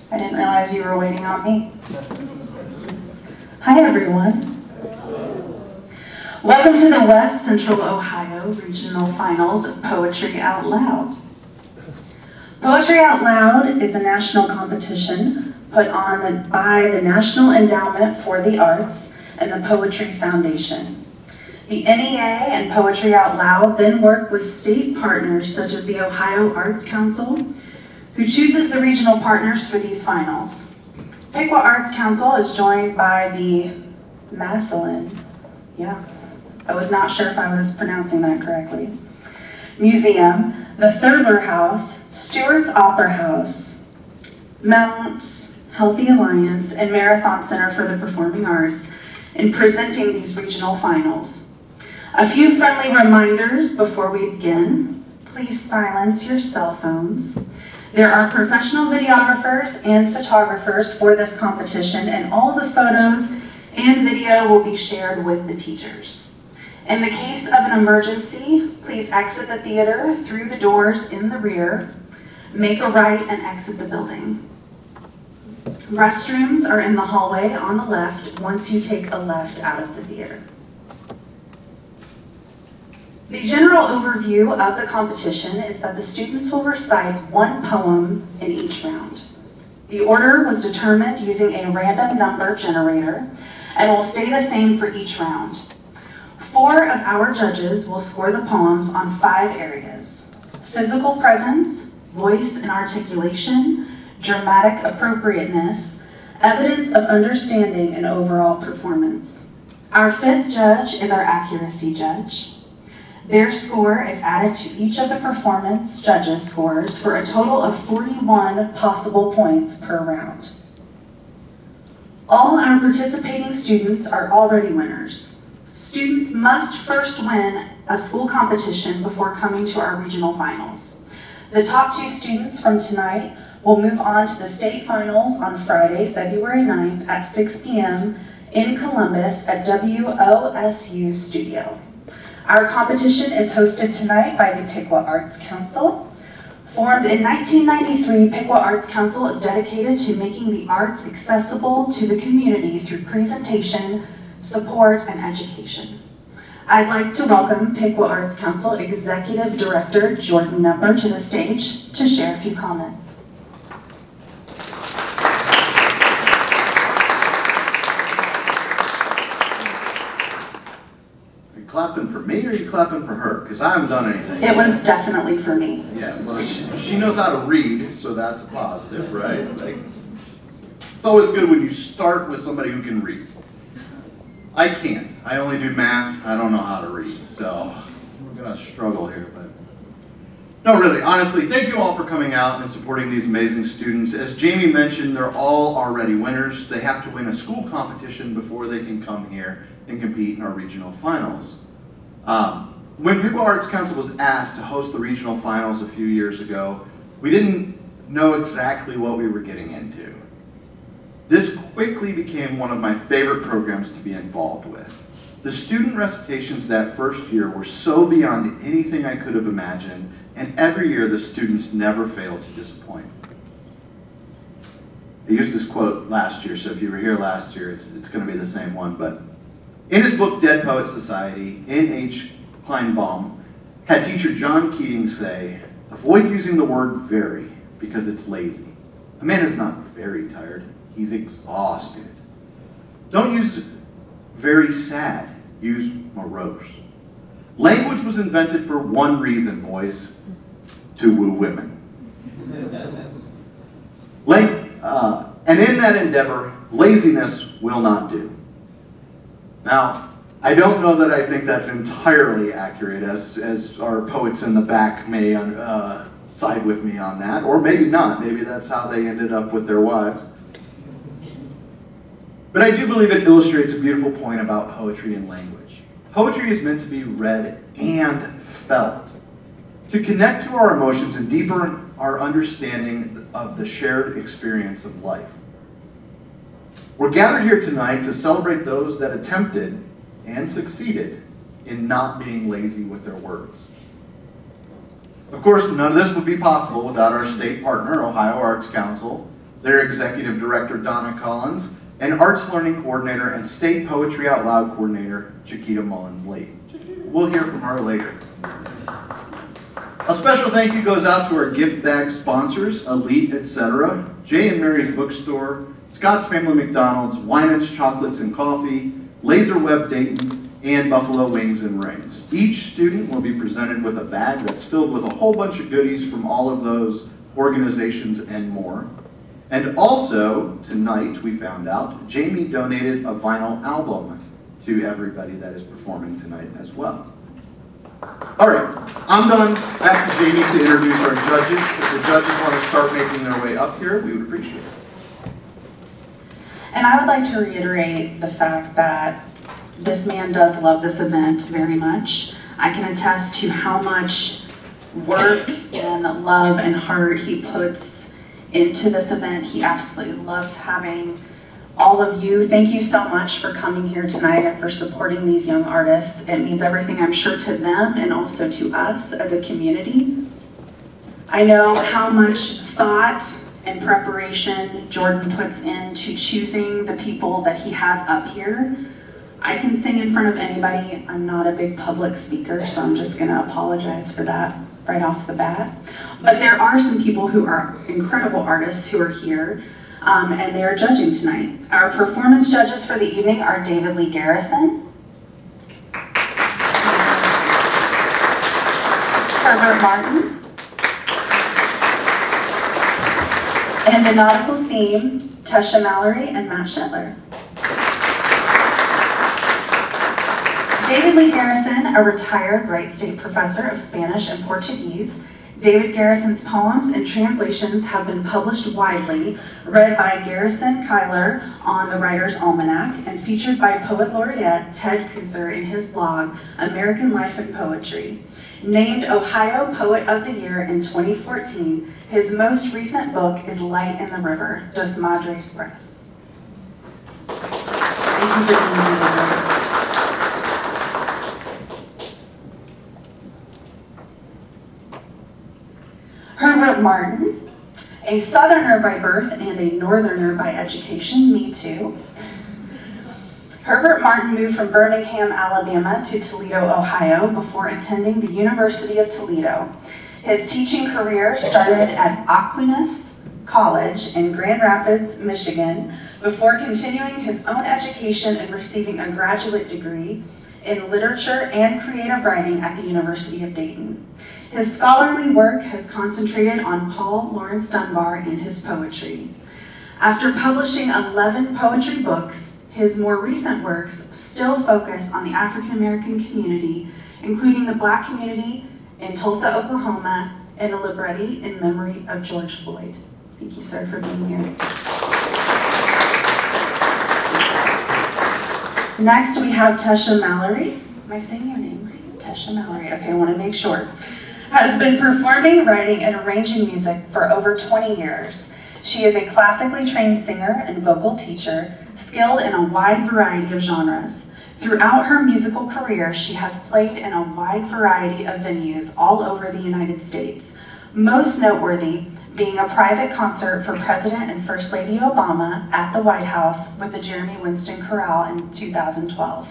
I didn't realize you were waiting on me. Hi, everyone. Welcome to the West Central Ohio Regional Finals of Poetry Out Loud. Poetry Out Loud is a national competition put on by the National Endowment for the Arts and the Poetry Foundation. The NEA and Poetry Out Loud then work with state partners such as the Ohio Arts Council, who chooses the regional partners for these finals. Piqua Arts Council is joined by the Massillon, I was not sure if I was pronouncing that correctly, Museum, the Thurber House, Stewart's Opera House, Mount Healthy Alliance, and Marathon Center for the Performing Arts in presenting these regional finals. A few friendly reminders before we begin. Please silence your cell phones. There are professional videographers and photographers for this competition, and all the photos and video will be shared with the teachers. In the case of an emergency, please exit the theater through the doors in the rear, make a right and exit the building. Restrooms are in the hallway on the left once you take a left out of the theater. The general overview of the competition is that the students will recite one poem in each round. The order was determined using a random number generator and will stay the same for each round. 4 of our judges will score the poems on 5 areas: physical presence, voice and articulation, dramatic appropriateness, evidence of understanding, and overall performance. Our 5th judge is our accuracy judge. Their score is added to each of the performance judges' scores for a total of 41 possible points per round. All our participating students are already winners. Students must first win a school competition before coming to our regional finals. The top 2 students from tonight will move on to the state finals on Friday, February 9th at 6 p.m. in Columbus at WOSU Studio. Our competition is hosted tonight by the Piqua Arts Council. Formed in 1993, Piqua Arts Council is dedicated to making the arts accessible to the community through presentation, support, and education. I'd like to welcome Piqua Arts Council Executive Director Jordan Number to the stage to share a few comments. Clapping for me or are you clapping for her? Because I haven't done anything. It was definitely for me. Yeah, well, she knows how to read, so that's a positive, right? Like, it's always good when you start with somebody who can read. I can't. I only do math. I don't know how to read, so we're going to struggle here. But no, really, honestly, thank you all for coming out and supporting these amazing students. As Jamie mentioned, they're all already winners. They have to win a school competition before they can come here and compete in our regional finals. When Piqua Arts Council was asked to host the regional finals a few years ago, we didn't know exactly what we were getting into. This quickly became one of my favorite programs to be involved with. The student recitations that first year were so beyond anything I could have imagined, and every year the students never failed to disappoint. I used this quote last year, so if you were here last year, it's going to be the same one, but in his book, Dead Poets Society, N.H. Kleinbaum had teacher John Keating say, "Avoid using the word very because it's lazy. A man is not very tired, he's exhausted. Don't use very sad, use morose. Language was invented for one reason, boys, to woo women." And in that endeavor, laziness will not do. Now, I don't know that I think that's entirely accurate, as our poets in the back may side with me on that, or maybe not. Maybe that's how they ended up with their wives. But I do believe it illustrates a beautiful point about poetry and language. Poetry is meant to be read and felt, to connect to our emotions and deepen our understanding of the shared experience of life. We're gathered here tonight to celebrate those that attempted and succeeded in not being lazy with their words. Of course, none of this would be possible without our state partner, Ohio Arts Council, their Executive Director, Donna Collins, and Arts Learning Coordinator and State Poetry Out Loud Coordinator, Chiquita Mullins-Lee. We'll hear from her later. A special thank you goes out to our gift bag sponsors, Elite, etc., Jay and Mary's Bookstore, Scott's Family McDonald's, Winans Chocolates and Coffee, Laser Web Dayton, and Buffalo Wings and Rings. Each student will be presented with a bag that's filled with a whole bunch of goodies from all of those organizations and more. And also, tonight we found out, Jamie donated a vinyl album to everybody that is performing tonight as well. All right, I'm done. Back to Jamie to introduce our judges. If the judges want to start making their way up here, we would appreciate it. And I would like to reiterate the fact that this man does love this event very much. I can attest to how much work and love and heart he puts into this event. He absolutely loves having all of you. Thank you so much for coming here tonight and for supporting these young artists. It means everything, I'm sure, to them and also to us as a community. I know how much thought and preparation Jordan puts into choosing the people that he has up here. I can sing in front of anybody. I'm not a big public speaker, so I'm just gonna apologize for that right off the bat. But there are some people who are incredible artists who are here, and they are judging tonight. Our performance judges for the evening are David Lee Garrison, Herbert Martin, and the nautical theme, Tesha Mallory and Matt Shetler. David Lee Garrison, a retired Wright State professor of Spanish and Portuguese. David Garrison's poems and translations have been published widely, read by Garrison Kyler on the Writer's Almanac, and featured by Poet Laureate Ted Kuser in his blog, American Life and Poetry. Named Ohio Poet of the Year in 2014, his most recent book is Light in the River, Dos Madres Press. Thank you for being here. Herbert Martin, a Southerner by birth and a Northerner by education, me too. Herbert Martin moved from Birmingham, Alabama to Toledo, Ohio before attending the University of Toledo. His teaching career started at Aquinas College in Grand Rapids, Michigan, before continuing his own education and receiving a graduate degree in literature and creative writing at the University of Dayton. His scholarly work has concentrated on Paul Laurence Dunbar and his poetry. After publishing 11 poetry books, his more recent works still focus on the African American community, including the Black community in Tulsa, Oklahoma, and a libretti in memory of George Floyd. Thank you, sir, for being here. Next, we have Tesha Mallory. Am I saying your name right? Tesha Mallory. Okay, I want to make sure. Has been performing, writing, and arranging music for over 20 years. She is a classically trained singer and vocal teacher, skilled in a wide variety of genres. Throughout her musical career, she has played in a wide variety of venues all over the United States, most noteworthy being a private concert for President and First Lady Obama at the White House with the Jeremy Winston Chorale in 2012.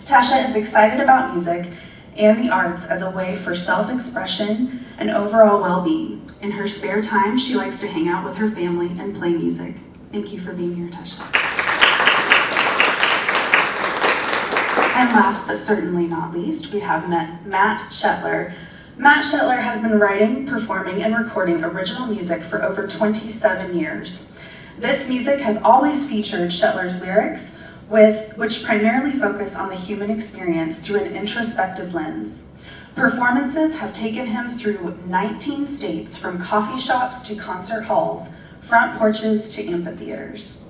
Tasha is excited about music and the arts as a way for self-expression and overall well-being. In her spare time, she likes to hang out with her family and play music. Thank you for being here, Tasha. And last but certainly not least, we have Matt Shetler. Matt Shetler has been writing, performing, and recording original music for over 27 years. This music has always featured Shetler's lyrics, which primarily focus on the human experience through an introspective lens. Performances have taken him through 19 states, from coffee shops to concert halls, front porches to amphitheaters.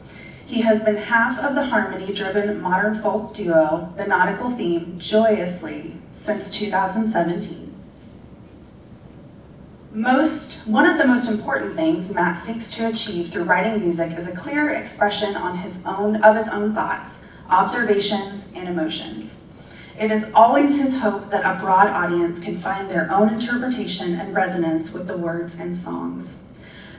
He has been half of the harmony-driven modern folk duo, The Nautical Theme, Joyously, since 2017. One of the most important things Matt seeks to achieve through writing music is a clear expression of his own thoughts, observations, and emotions. It is always his hope that a broad audience can find their own interpretation and resonance with the words and songs.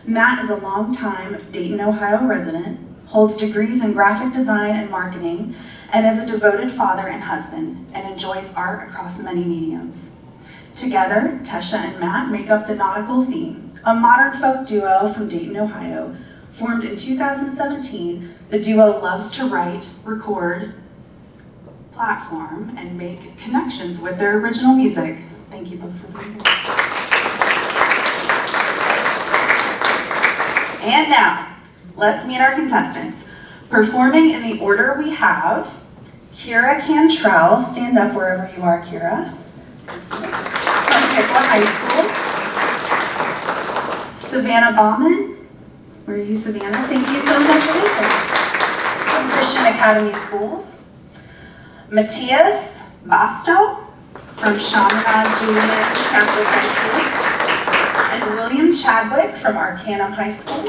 Matt is a longtime Dayton, Ohio resident, holds degrees in graphic design and marketing, and is a devoted father and husband, and enjoys art across many mediums. Together, Tesha and Matt make up the Nautical Theme, a modern folk duo from Dayton, Ohio. Formed in 2017, the duo loves to write, record, platform, and make connections with their original music. Thank you both for being here. And now, let's meet our contestants. Performing in the order we have, Kira Cantrell, stand up wherever you are, Kira, from Piqua High School. Savannah Bauman, where are you, Savannah? Thank you so much for listening. From Christian Academy Schools. Matthias Basto, from Chaminade Julian Catholic High School. And William Chadwick, from Arcanum High School.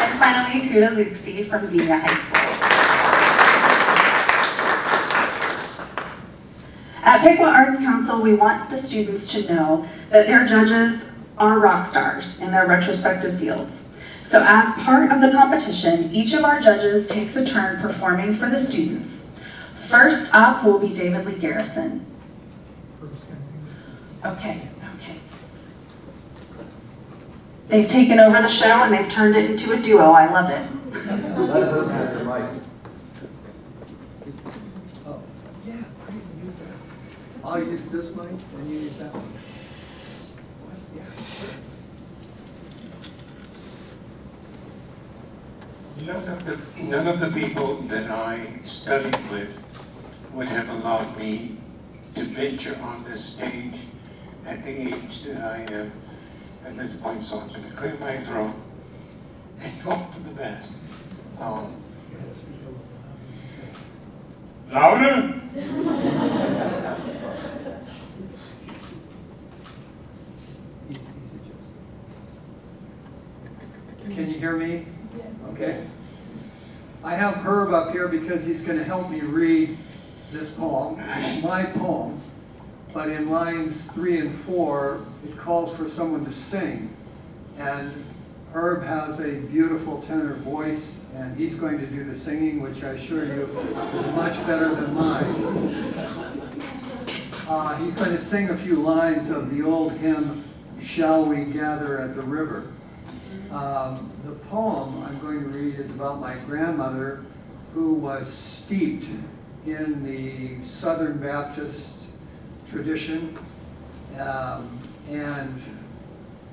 And finally, Kuda Luxi from Xenia High School. At Piqua Arts Council, we want the students to know that their judges are rock stars in their respective fields. So as part of the competition, each of our judges takes a turn performing for the students. First up will be David Lee Garrison. Okay. They've taken over the show and they've turned it into a duo. I love it. Let her have your mic. Oh, yeah, I didn't use that. I'll use this mic and you use that one. What? Yeah. None of the people that I studied with would have allowed me to venture on this stage at the age that I am at this point, so I'm going to clear my throat and hope for the best. Louder? Can you hear me? Okay. I have Herb up here because he's going to help me read this poem. It's my poem, but in lines 3 and 4, it calls for someone to sing. And Herb has a beautiful tenor voice, and he's going to do the singing, which I assure you is much better than mine. He's going to sing a few lines of the old hymn, "Shall We Gather at the River." The poem I'm going to read is about my grandmother, who was steeped in the Southern Baptist tradition, and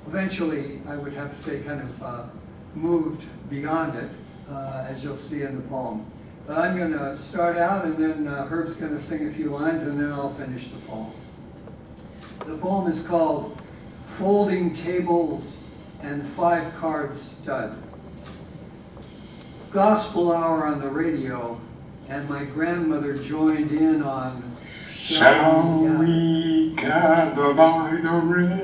eventually, I would have to say, kind of moved beyond it, as you'll see in the poem. But I'm going to start out, and then Herb's going to sing a few lines, and then I'll finish the poem. The poem is called "Folding Tables and 5-Card Stud." Gospel hour on the radio, and my grandmother joined in on Shall we gather by the river,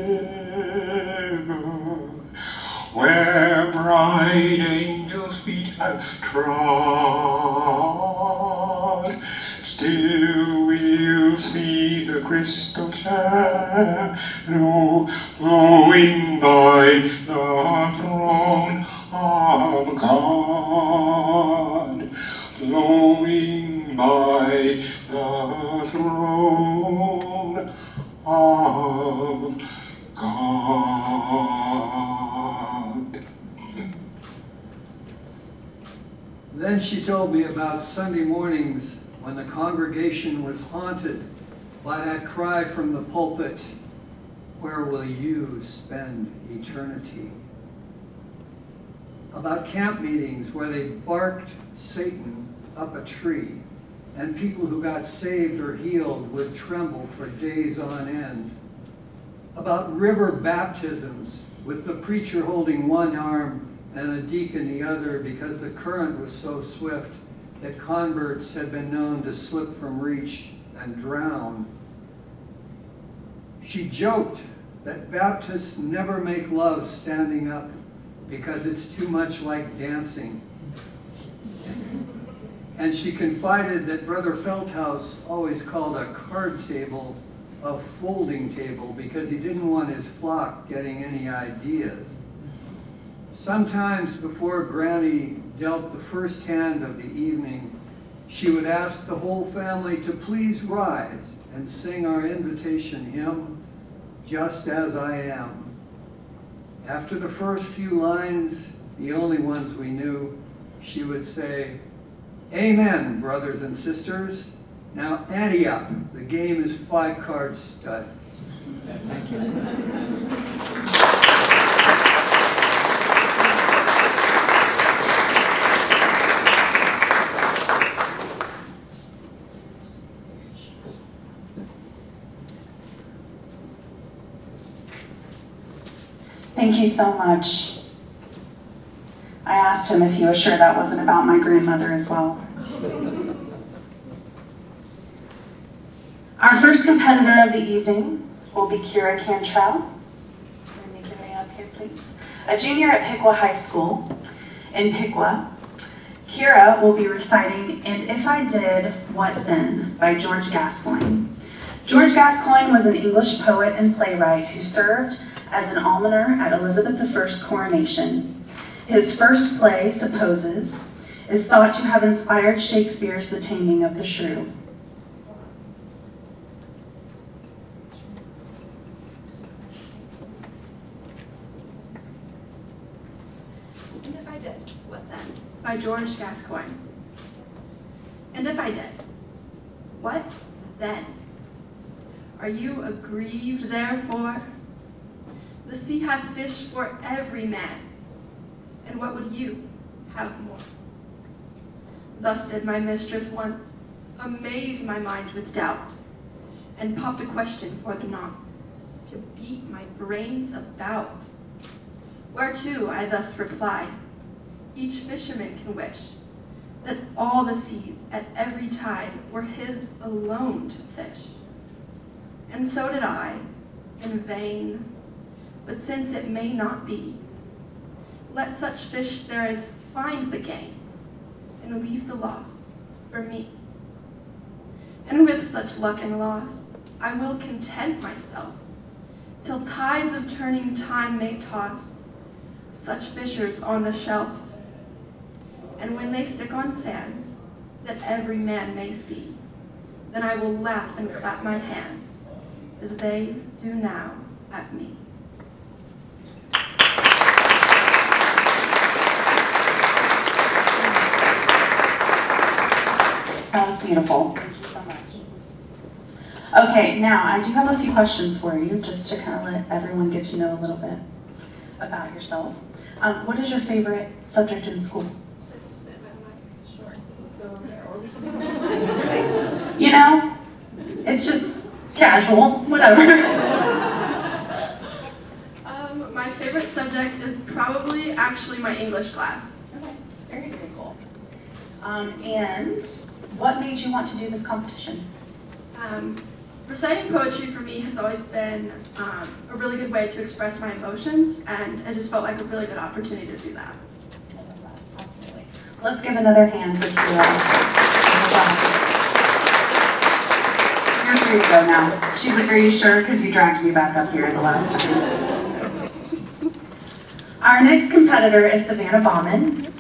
where bright angels' feet have trod? Still we'll see the crystal shadow flowing by the throne of God, flowing by the throne of God. Then she told me about Sunday mornings when the congregation was haunted by that cry from the pulpit, "Where will you spend eternity?" About camp meetings where they barked Satan up a tree, and people who got saved or healed would tremble for days on end. About river baptisms with the preacher holding one arm and a deacon the other because the current was so swift that converts had been known to slip from reach and drown. She joked that Baptists never make love standing up because it's too much like dancing. And she confided that Brother Feldhaus always called a card table a folding table because he didn't want his flock getting any ideas. Sometimes before Granny dealt the first hand of the evening, she would ask the whole family to please rise and sing our invitation hymn, Just As I Am. After the first few lines, the only ones we knew, she would say, Amen, brothers and sisters. Now ante up. The game is 5-card stud. Thank you. Thank you so much. I asked him if he was sure that wasn't about my grandmother as well. Our first competitor of the evening will be Kira Cantrell. Make your way up here, please. A junior at Piqua High School in Piqua. Kira will be reciting And If I Did, What Then? By George Gascoigne. George Gascoigne was an English poet and playwright who served as an almoner at Elizabeth I's coronation. His first play, Supposes, is thought to have inspired Shakespeare's The Taming of the Shrew. And if I did, what then? By George Gascoigne. And if I did, what then? Are you aggrieved therefore? The sea hath fish for every man, and what would you have more? Thus did my mistress once amaze my mind with doubt, and popped a question for the nonce, to beat my brains about. Whereto I thus replied, each fisherman can wish that all the seas at every tide were his alone to fish. And so did I, in vain. But since it may not be, let such fish there as find the gain, and leave the loss for me. And with such luck and loss, I will content myself, till tides of turning time may toss such fishers on the shelf. And when they stick on sands, that every man may see, then I will laugh and clap my hands, as they do now at me. That was beautiful. Thank you so much. Okay, now I do have a few questions for you, just to kind of let everyone get to know a little bit about yourself. What is your favorite subject in school? You know, it's just casual, whatever. My favorite subject is probably actually my English class. Okay, very, very cool. And what made you want to do this competition? Reciting poetry for me has always been a really good way to express my emotions, and it just felt like a really good opportunity to do that. I love that, absolutely. Let's give another hand for Kira. You're free to go now. She's like, are you sure? Because you dragged me back up here the last time. Our next competitor is Savannah Baughman.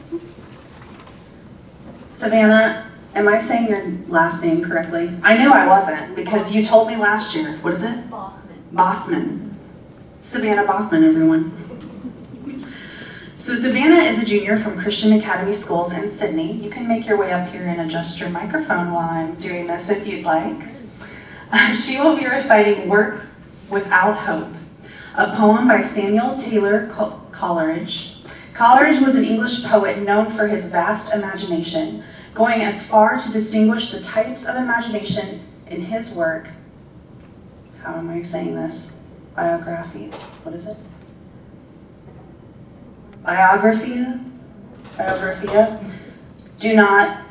Savannah, am I saying your last name correctly? I knew I wasn't, because you told me last year. What is it? Baughman. Baughman. Savannah Baughman, everyone. So Savannah is a junior from Christian Academy Schools in Sydney. You can make your way up here and adjust your microphone while I'm doing this if you'd like. She will be reciting Work Without Hope, a poem by Samuel Taylor Coleridge. Coleridge was an English poet known for his vast imagination, going as far to distinguish the types of imagination in his work. How am I saying this? Biography. What is it? Biographia? Biographia? Do not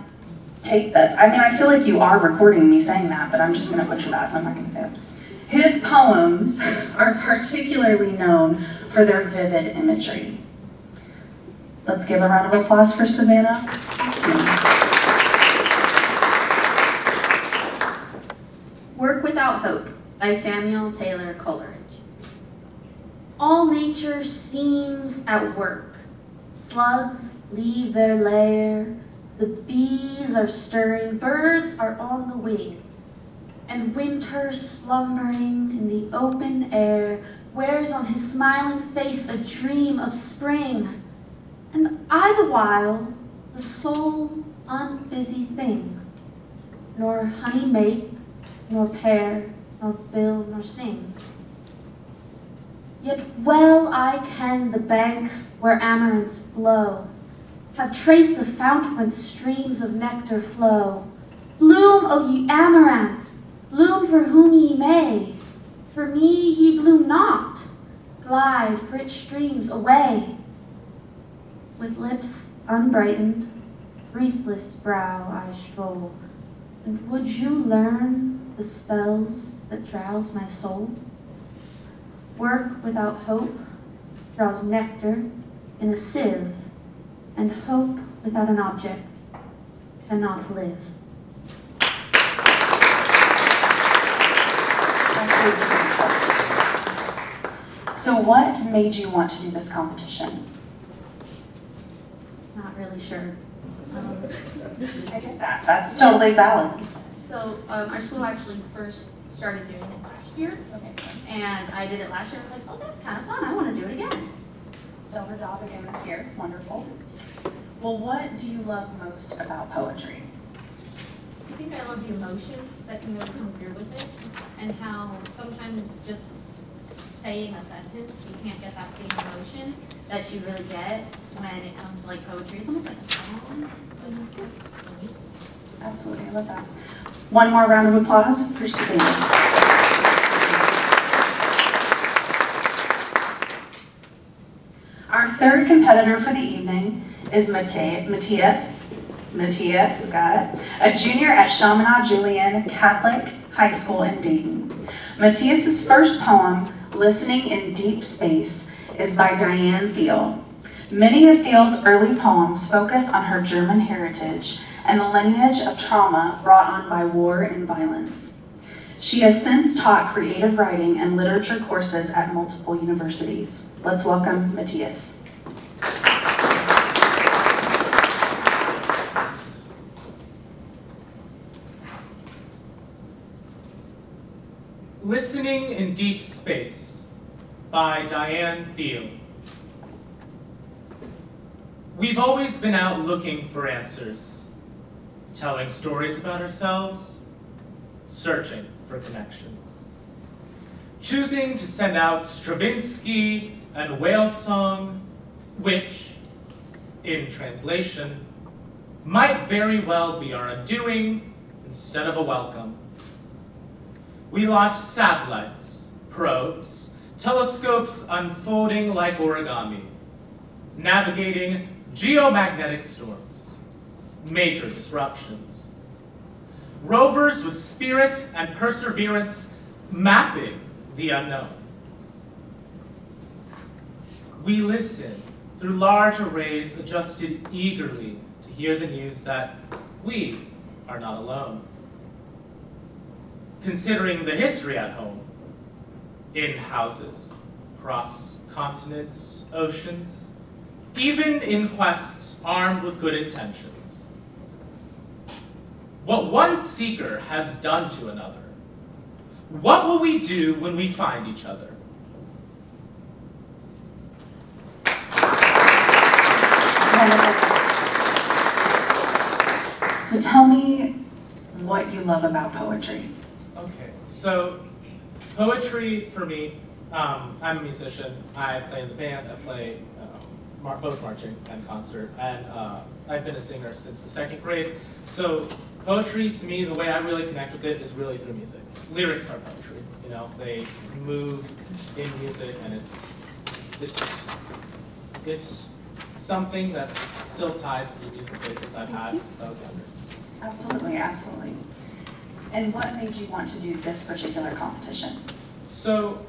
take this. I mean, I feel like you are recording me saying that, but I'm just going to butcher that, so I'm not going to say it. His poems are particularly known for their vivid imagery. Let's give a round of applause for Savannah. Work Without Hope by Samuel Taylor Coleridge. All nature seems at work. Slugs leave their lair, the bees are stirring, birds are on the wing, and winter slumbering in the open air wears on his smiling face a dream of spring, and I the while, the sole unbusy thing, nor honey make, nor pair, nor build, nor sing. Yet well I ken the banks where amaranths blow, have traced the fount whence streams of nectar flow. Bloom, O ye amaranths, bloom for whom ye may, for me ye bloom not, glide rich streams away. With lips unbrightened, wreathless brow I stroll, and would you learn the spells that drowse my soul? Work without hope draws nectar in a sieve, and hope without an object cannot live. So what made you want to do this competition? Not really sure. I get that. That's totally valid. So our school actually first started doing it last year, and I did it last year. I was like, oh, that's kind of fun. I want to do it again. Still the job again this year. Wonderful. Well, what do you love most about poetry? I think I love the emotion that can really come through with it, and how sometimes just saying a sentence, you can't get that same emotion that you really get when it comes to like poetry. It's almost like a song. Absolutely, I love that. One more round of applause for Savannah. Our third competitor for the evening is Matthias, got it, a junior at Chaminade Julian Catholic High School in Dayton. Matthias's first poem, Listening in Deep Space, is by Diane Thiel. Many of Thiel's early poems focus on her German heritage and the lineage of trauma brought on by war and violence. She has since taught creative writing and literature courses at multiple universities. Let's welcome Matthias. Listening in Deep Space by Diane Thiel. We've always been out looking for answers, telling stories about ourselves, searching for connection. Choosing to send out Stravinsky and whale song, which, in translation, might very well be our undoing instead of a welcome. We launched satellites, probes, telescopes unfolding like origami, navigating geomagnetic storms, major disruptions. Rovers with spirit and perseverance mapping the unknown. We listen through large arrays adjusted eagerly to hear the news that we are not alone. Considering the history at home, in houses, across continents, oceans, even in quests armed with good intentions. What one seeker has done to another, what will we do when we find each other? So tell me what you love about poetry. Okay, so poetry for me, I'm a musician. I play in the band. I play both marching and concert, and I've been a singer since the 2nd grade. So poetry, to me, the way I really connect with it is really through music. Lyrics are poetry, you know, they move in music, and it's something that's still tied to the music basis I've had since I was younger. Absolutely, absolutely. And what made you want to do this particular competition? So,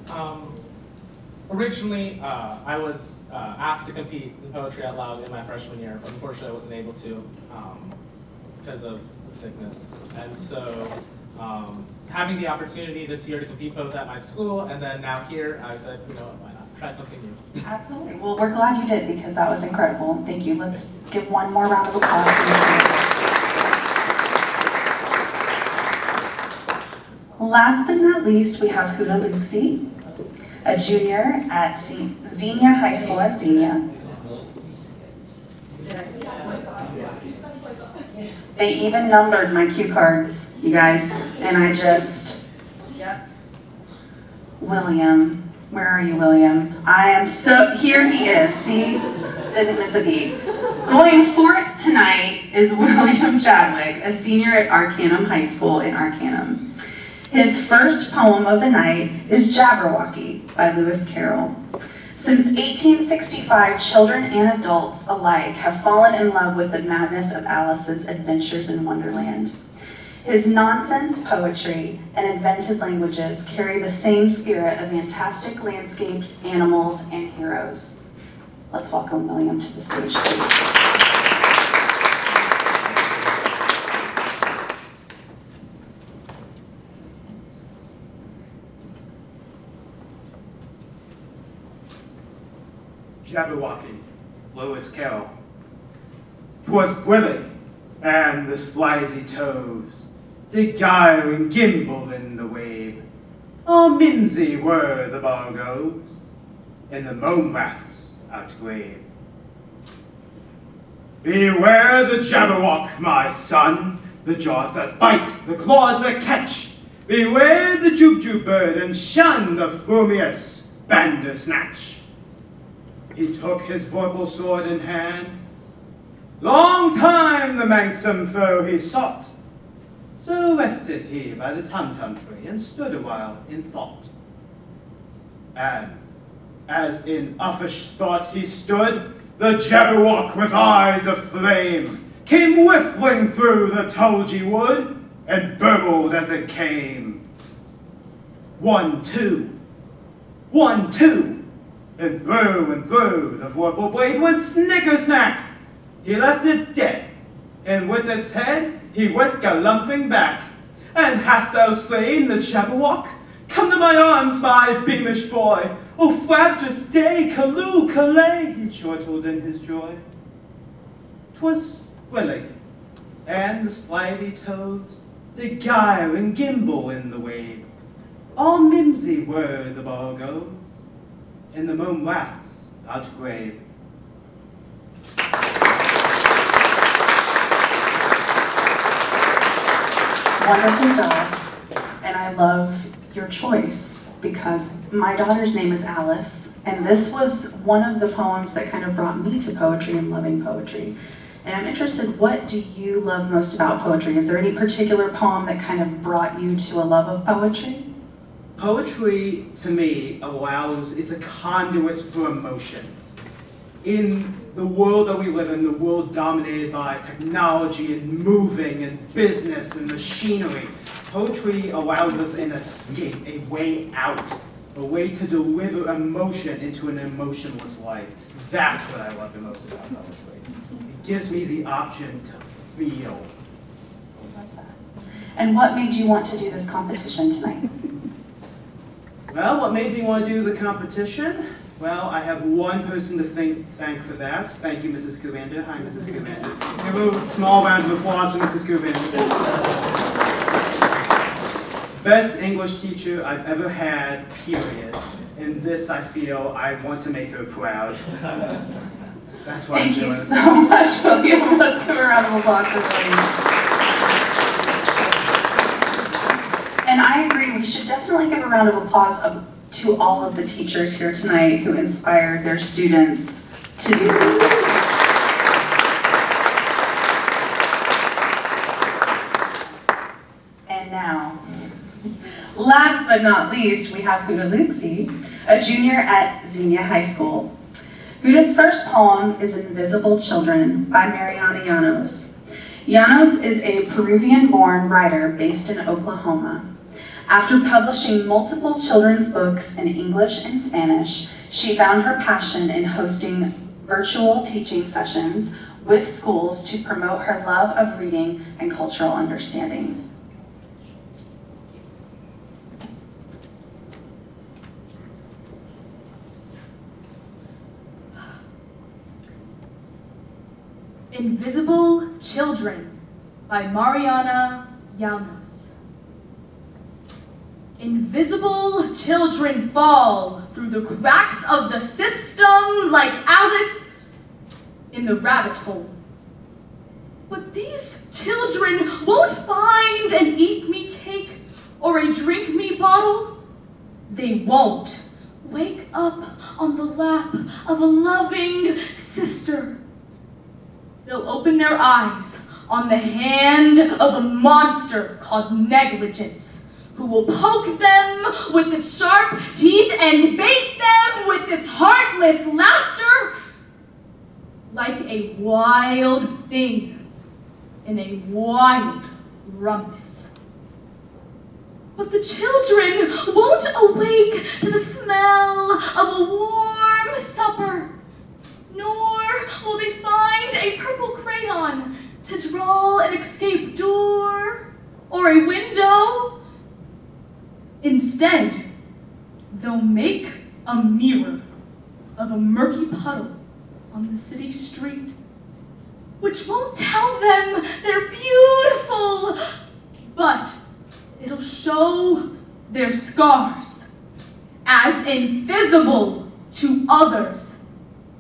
originally, I was asked to compete in Poetry Out Loud in my freshman year, but unfortunately I wasn't able to because of the sickness. And so Having the opportunity this year to compete both at my school and then now here, I said, you know what, why not? Try something new. Absolutely. Well, we're glad you did because that was incredible. Thank you. Let's give one more round of applause. Last but not least, we have Huda Luxi, a junior at Xenia High School at Xenia. They even numbered my cue cards, you guys, and I just, William, where are you, William? I am so, here he is, see, didn't miss a beat. Going forth tonight is William Chadwick, a senior at Arcanum High School in Arcanum. His first poem of the night is Jabberwocky by Lewis Carroll. Since 1865, children and adults alike have fallen in love with the madness of Alice's adventures in Wonderland. His nonsense poetry and invented languages carry the same spirit of fantastic landscapes, animals, and heroes. Let's welcome William to the stage, please. Jabberwocky, Lewis Carroll. 'Twas brillig, and the slithy toves did gyre and gimble in the wave. All mimsy were the bargoes, in the mome-raths outgrave. Beware the Jabberwock, my son, the jaws that bite, the claws that catch. Beware the Jubjub bird, and shun the frumious Bandersnatch. He took his vorpal sword in hand. Long time the manxome foe he sought. So rested he by the Tumtum tree and stood awhile in thought. And as in uffish thought he stood, the Jabberwock with eyes of flame came whiffling through the tulgey wood and burbled as it came. 1, 2, 1, 2. And through the vorpal blade went snicker-snack. He left it dead, and with its head he went galumphing back. And hast thou slain the Jabberwock? Come to my arms, my beamish boy. O frabjous day, Callooh, Callay, he chortled in his joy. 'Twas brillig, and the slithy toves did gyre and gimble in the wave. All mimsy were the bargoes, in the mome-raths outgrave. Wonderful job, and I love your choice because my daughter's name is Alice, and this was one of the poems that kind of brought me to poetry and loving poetry. And I'm interested, what do you love most about poetry? Is there any particular poem that kind of brought you to a love of poetry? Poetry, to me, it's a conduit for emotions. In the world that we live in, the world dominated by technology and moving and business and machinery, poetry allows us an escape, a way out, a way to deliver emotion into an emotionless life. That's what I love the most about poetry. It gives me the option to feel. I love that. And what made you want to do this competition tonight? Well, what made me want to do the competition? Well, I have one person to thank for that. Thank you, Mrs. Kuvander. Hi, Mrs. Kuvander. Give a small round of applause for Mrs. Kuvander. Best English teacher I've ever had, period. And this, I feel, I want to make her proud. That's why I'm doing it. Thank you so much, William. Let's give a round of applause for William. And I agree, we should definitely give a round of applause to all of the teachers here tonight who inspired their students to do this. And now, last but not least, we have Huda Luxi, a junior at Xenia High School. Huda's first poem is Invisible Children by Mariana Llanos. Llanos is a Peruvian-born writer based in Oklahoma. After publishing multiple children's books in English and Spanish, she found her passion in hosting virtual teaching sessions with schools to promote her love of reading and cultural understanding. Invisible Children by Mariana Llanos. Invisible children fall through the cracks of the system like Alice in the rabbit hole. But these children won't find an eat me cake or a drink me bottle. They won't wake up on the lap of a loving sister. They'll open their eyes on the hand of a monster called negligence, who will poke them with its sharp teeth and bait them with its heartless laughter like a wild thing in a wild rumpus. But the children won't awake to the smell of a warm supper, nor will they find a purple crayon to draw an escape door or a window. Instead, they'll make a mirror of a murky puddle on the city street, which won't tell them they're beautiful, but it'll show their scars as invisible to others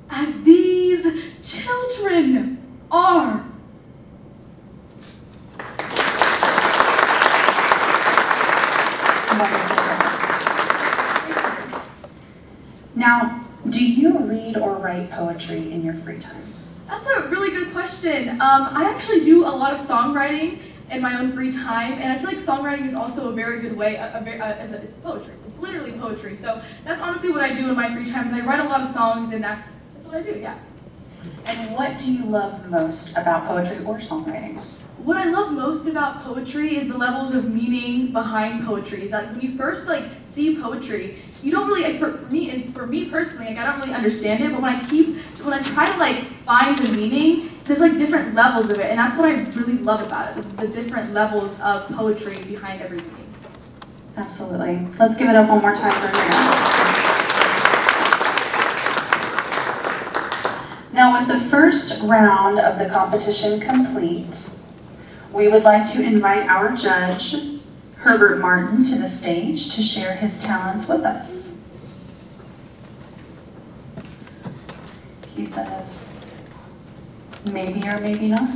as these children are. Now, do you read or write poetry in your free time? That's a really good question. I actually do a lot of songwriting in my own free time, and I feel like songwriting is also a very good way, it's poetry. It's literally poetry. So that's honestly what I do in my free time, is I write a lot of songs, and that's what I do, yeah. And what do you love most about poetry or songwriting? What I love most about poetry is the levels of meaning behind poetry. Is that when you first see poetry, you don't really, for me personally, I don't really understand it. But when I try to find the meaning, there's different levels of it, and that's what I really love about it. The different levels of poetry behind every meaning. Absolutely. Let's give it up one more time for Miriam. Now, with the first round of the competition complete, we would like to invite our judge, Herbert Martin, to the stage to share his talents with us. He says, maybe or maybe not.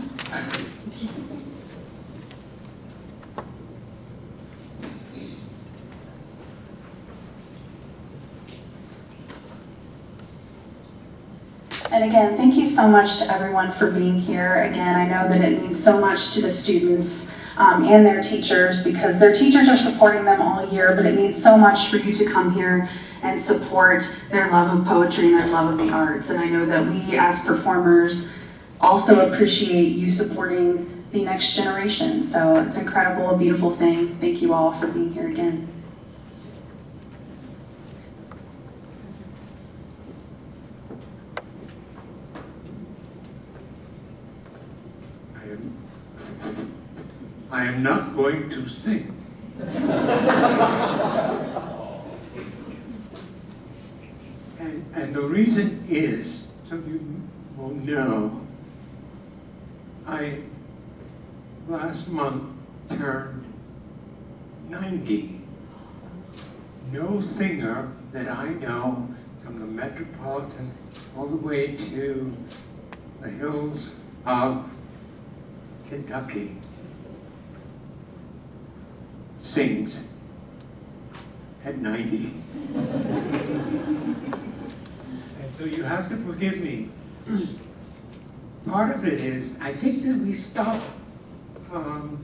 And again, thank you so much to everyone for being here. Again, I know that it means so much to the students and their teachers, because their teachers are supporting them all year, but it means so much for you to come here and support their love of poetry and their love of the arts. And I know that we as performers also appreciate you supporting the next generation. So it's incredible, a beautiful thing. Thank you all for being here again. I am not going to sing. And the reason is, so you will know, I last month turned 90. No singer that I know from the Metropolitan all the way to the hills of Kentucky sings at 90. And so you have to forgive me. Part of it is, I think that we stopped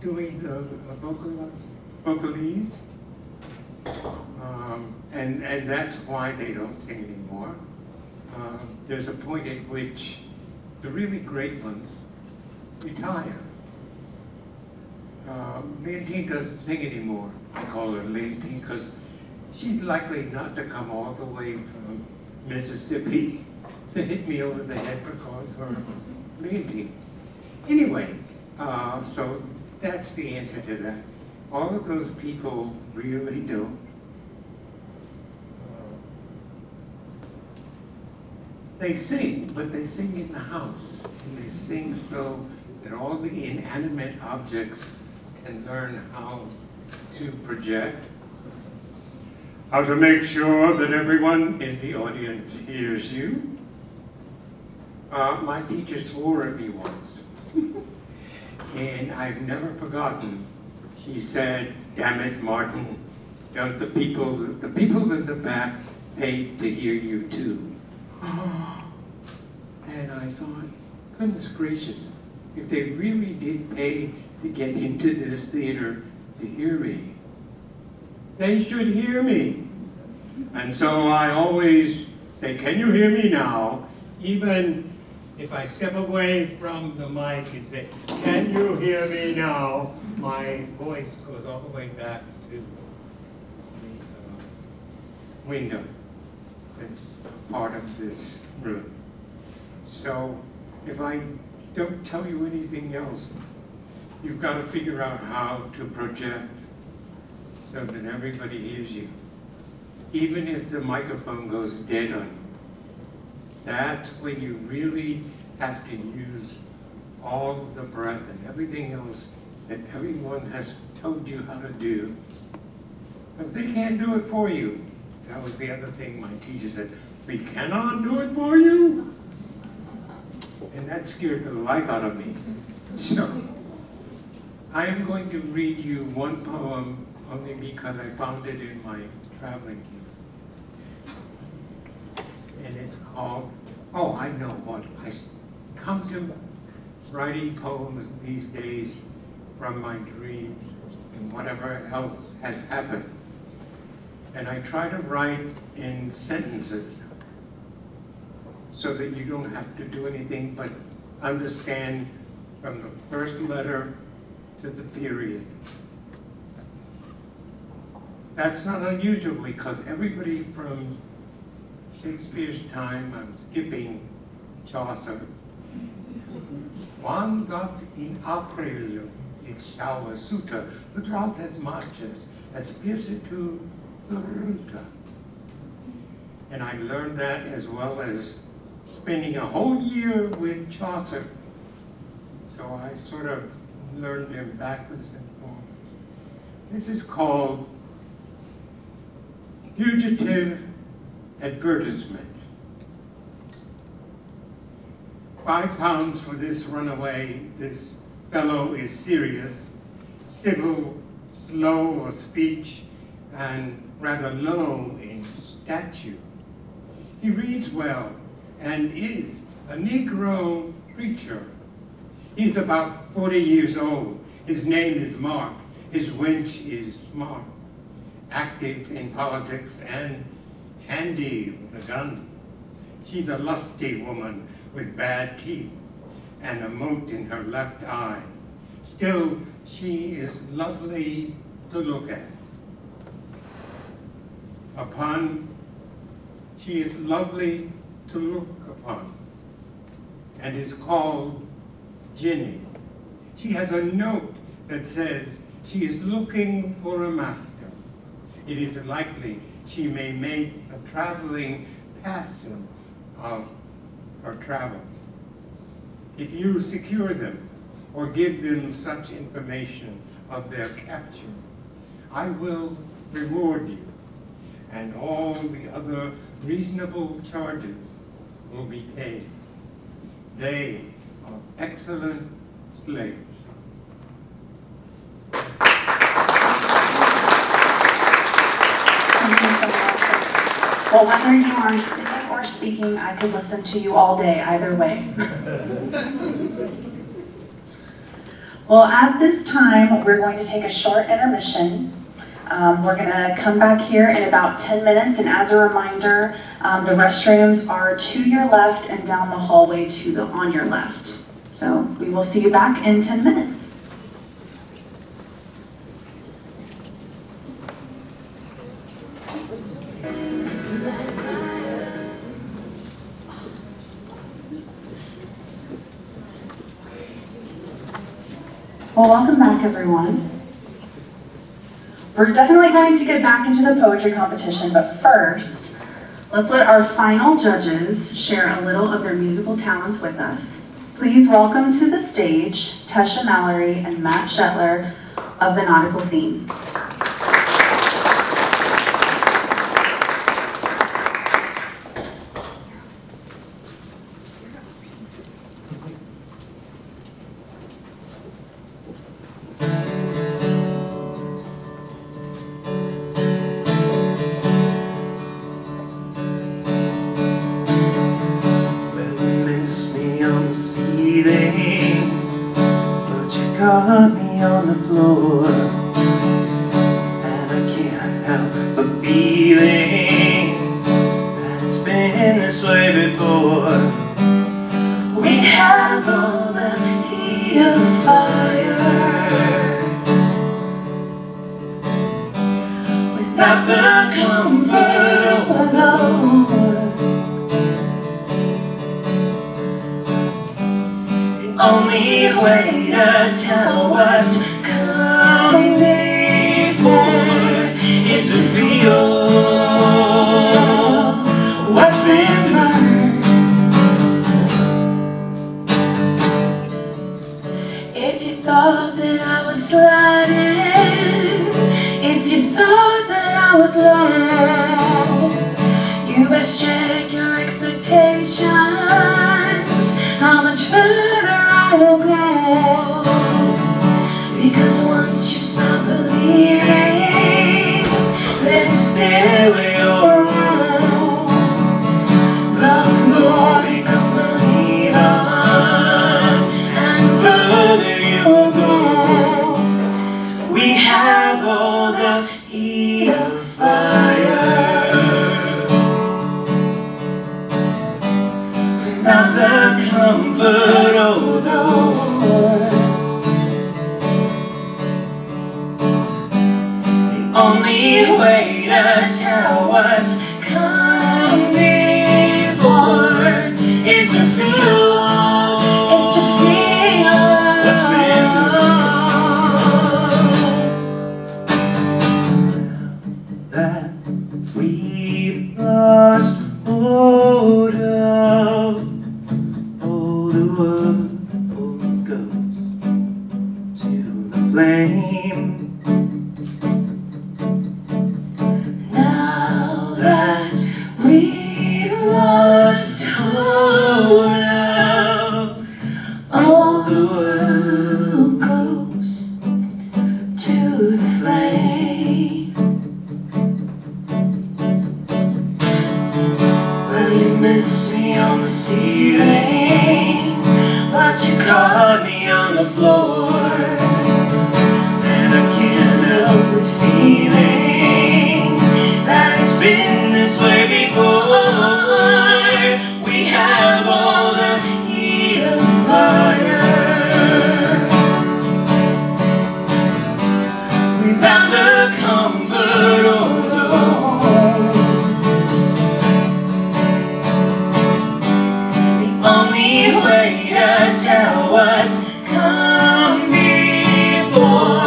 doing the vocalese. And that's why they don't sing anymore. There's a point at which the really great ones retire. Leontine doesn't sing anymore. I call her Leontine because she's likely not to come all the way from Mississippi to hit me over the head for calling her Leontine. Anyway, so that's the answer to that. All of those people really do. They sing, but they sing in the house. And they sing so that all the inanimate objects can learn how to project. How to make sure that everyone in the audience hears you. My teacher swore at me once. And I've never forgotten. She said, "Damn it, Martin, don't the people in the back paid to hear you too." And I thought, goodness gracious, if they really did pay to get into this theater to hear me, they should hear me. And so I always say, "Can you hear me now?" Even if I step away from the mic and say, "Can you hear me now?" my voice goes all the way back to the window that's part of this room. So if I don't tell you anything else, you've got to figure out how to project so that everybody hears you. Even if the microphone goes dead on you, that's when you really have to use all the breath and everything else that everyone has told you how to do, because they can't do it for you. That was the other thing my teacher said, "We cannot do it for you." And that scared the life out of me. So I am going to read you one poem only because I found it in my traveling keys. And it's called, oh, I know what. I come to writing poems these days from my dreams and whatever else has happened. And I try to write in sentences so that you don't have to do anything but understand from the first letter to the period. That's not unusual because everybody from Shakespeare's time, I'm skipping Chaucer, "Quandat in April it shower suitor, the drought has marches, as piercitu the ruta." And I learned that as well as spending a whole year with Chaucer. So I sort of learned them backwards and forwards. This is called Fugitive Advertisement. £5 for this runaway. This fellow is serious, civil, slow of speech, and rather low in stature. He reads well and is a Negro preacher. He's about 40 years old. His name is Mark. His wench is smart, active in politics and handy with a gun. She's a lusty woman with bad teeth and a mote in her left eye. Still, she is lovely to look at. She is lovely to look upon and is called Jenny. She has a note that says she is looking for a master. It is likely she may make a traveling passion of her travels. If you secure them or give them such information of their capture, I will reward you, and all the other reasonable charges will be paid. They are excellent slaves. Thank you so much. Well, whether you are singing or speaking, I could listen to you all day, either way. Well, at this time, we're going to take a short intermission. We're going to come back here in about 10 minutes, and as a reminder, the restrooms are to your left and down the hallway on your left. So we will see you back in 10 minutes. Well, welcome back, everyone. We're definitely going to get back into the poetry competition, but first, Let's let our final judges share a little of their musical talents with us. Please welcome to the stage Tesha Mallory and Matt Shetler of the Nautical Theme. Got me on the floor, and I can't help but feeling that it's been this way before. We have all the heat of fire without the comfort of love. Only way to tell what's come before is to feel what's been burned. If you thought that I was sliding, if you thought that I was low, you best check your expectations. How much further I will go, because once you stop believing, then you stay where you're wrong. The floor becomes uneven, and further you will go. We have all the heat of fire without the comfort of the Lord. The only way to tell what's come before is to feel what's been done. That we've lost hold of, the world goes to the flame. Now that we've lost hold of, all the world goes to the flame. Well, you missed me on the ceiling, but you caught me on the floor, and I can't help but feeling that it's been this way before. We have all the heat of fire without the comfort of the home. The only way to tell what's come before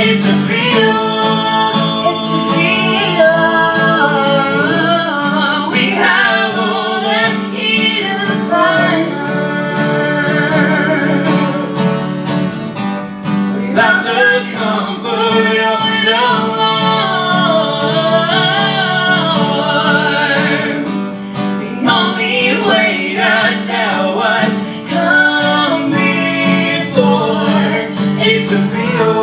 is to feel, we have all that heat of fire without the comfort of the Lord. The only way to tell what's come before is to feel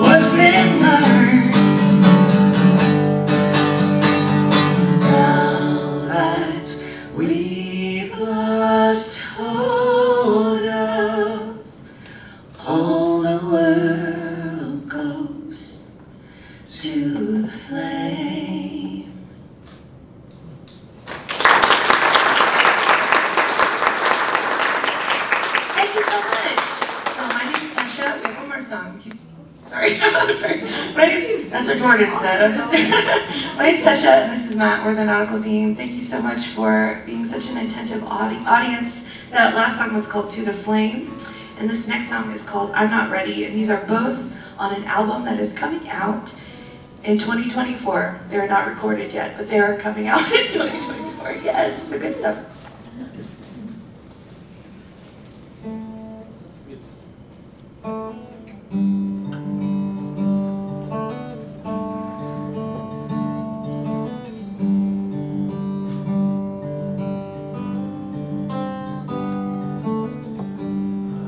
what's been burned. Now that we've lost hold of, all the world goes to the flame. Thank you so much. So my name is Tesha. We have one more song. Sorry. Sorry. That's what Jordan said. I'm just my name is Tesha, and this is Matt. We're the Nautical Theme. Thank you so much for being such an attentive audience. That last song was called To the Flame, and this next song is called I'm Not Ready, and these are both on an album that is coming out in 2024. They're not recorded yet, but they are coming out in 2024. Yes, the good stuff.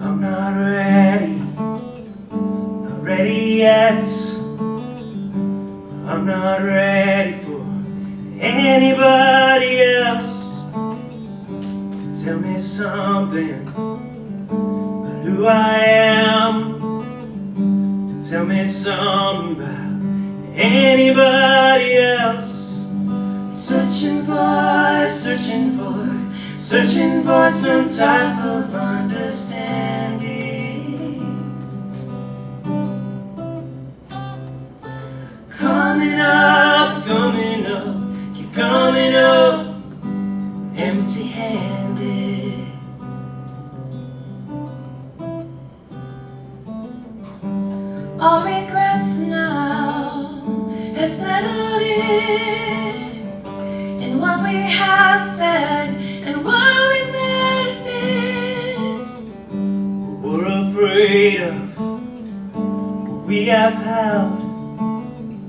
I'm not ready yet. I'm not ready for anybody else to tell me something about who I am, to tell me something about anybody else. Searching for some type of understanding. Coming up, keep coming up, empty-handed. All regrets now have settled in what we have said and what we might have been. We're afraid of what we have held,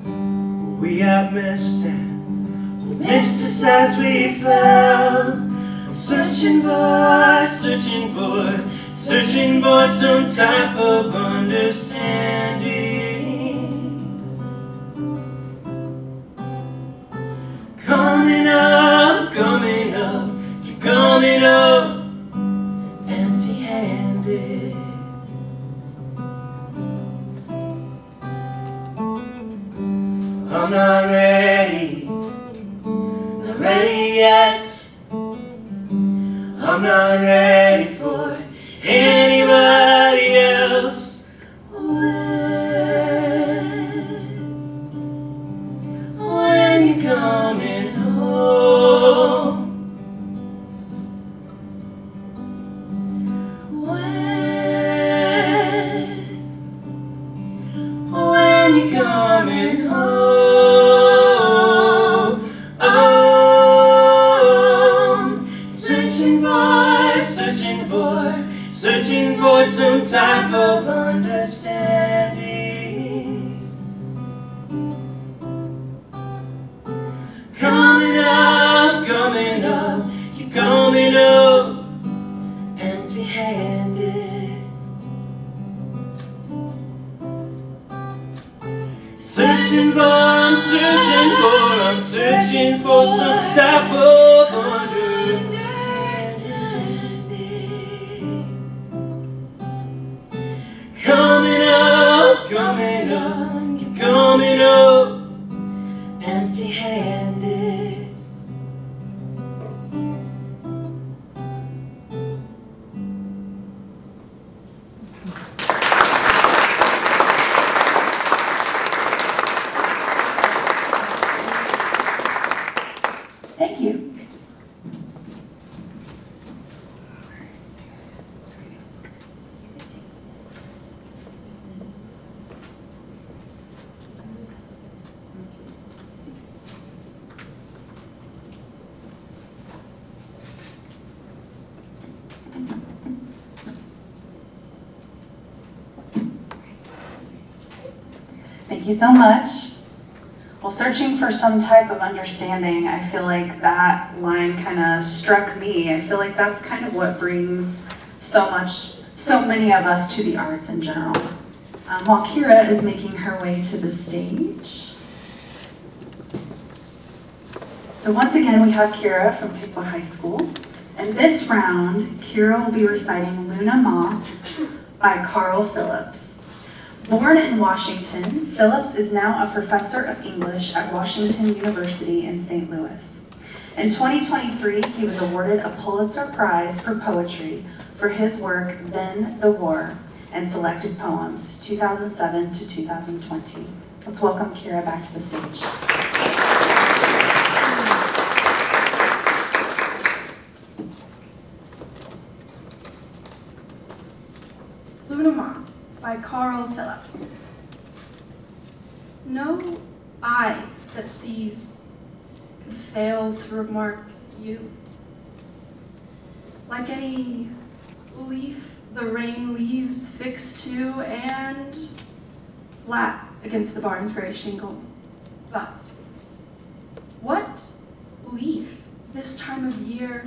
what we have missed, and we missed us as we fell. I'm searching for some type of understanding. Coming up, keep coming up, empty-handed. I'm not ready yet. I'm not ready for anybody else. When you coming home? When you coming home? Oh, searching for some type of understanding. Coming up, keep coming up, empty-handed. I'm searching for some type of understanding. Coming up, keep coming up, empty-handed. Thank you. Thank you so much. Well, searching for some type of understanding, I feel like that line kind of struck me. I feel like that's kind of what brings so many of us to the arts in general. While Kira is making her way to the stage. So once again, we have Kira from Piqua High School. And this round, Kira will be reciting Luna Moth by Carl Phillips. Born in Washington, Phillips is now a professor of English at Washington University in St. Louis. In 2023, he was awarded a Pulitzer Prize for poetry for his work, Then the War, and Selected Poems, 2007 to 2020. Let's welcome Kira back to the stage. Luna Moth by Carl Phillips. No I that sees could fail to remark you. Like any leaf, the rain leaves fixed to and flat against the barn's gray shingle. But what leaf this time of year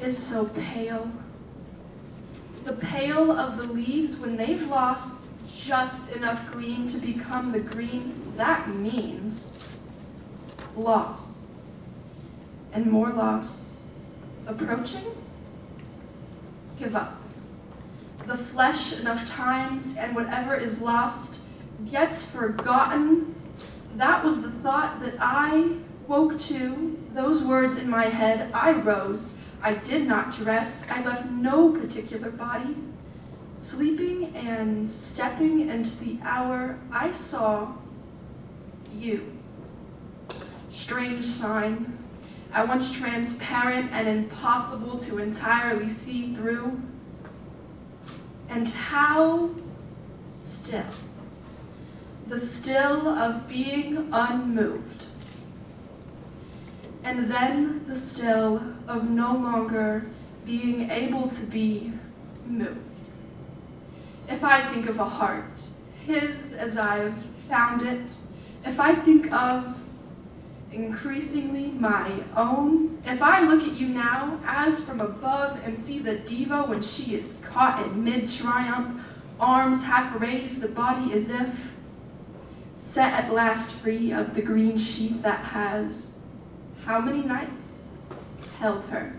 is so pale? The pale of the leaves when they've lost just enough green to become the green that means loss. And more loss approaching? Give up. The flesh enough times and whatever is lost gets forgotten. That was the thought that I woke to, those words in my head. I rose. I did not dress. I left no particular body. Sleeping and stepping into the hour, I saw you. Strange sign. At once transparent and impossible to entirely see through. And how still. The still of being unmoved. And then the still of no longer being able to be moved. If I think of a heart, his as I've found it, if I think of increasingly my own, if I look at you now as from above and see the diva when she is caught in mid-triumph, arms half raised, the body as if set at last free of the green sheet that has, how many nights, held her.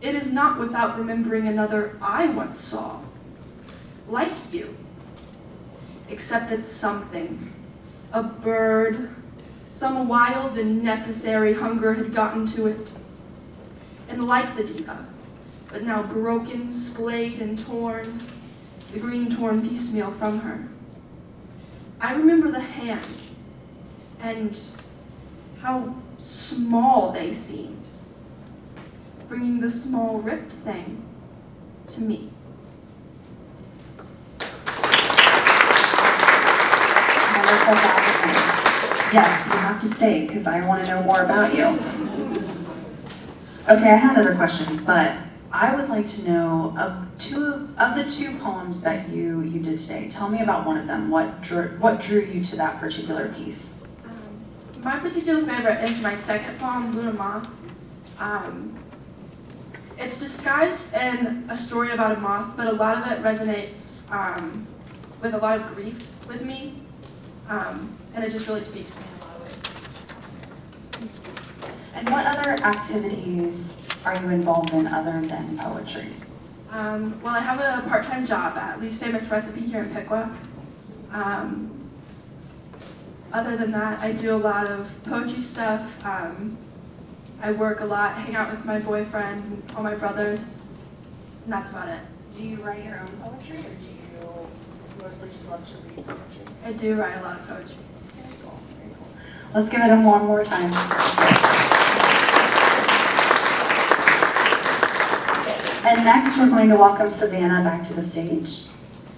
It is not without remembering another I once saw, like you, except that something, a bird, some wild and necessary hunger had gotten to it, and like the diva, but now broken, splayed, and torn, the green torn piecemeal from her. I remember the hands, and how small they seemed, bringing the small ripped thing to me. Wonderful compliment. Yes, you have to stay because I want to know more about you. Okay, I had other questions, but I would like to know of the two poems that you did today. Tell me about one of them. What drew you to that particular piece? My particular favorite is my second poem, Luna Moth. It's disguised in a story about a moth, but a lot of it resonates with a lot of grief with me, and it just really speaks to me in a lot of ways. And what other activities are you involved in other than poetry? Well, I have a part-time job at Least Famous Recipe here in Piqua. Other than that, I do a lot of poetry stuff. I work a lot, hang out with my boyfriend and all my brothers, and that's about it. Do you write your own poetry, or do you mostly just love to read poetry? I do write a lot of poetry. Very cool, very cool. Let's give it one more time. And next, we're going to welcome Savannah back to the stage.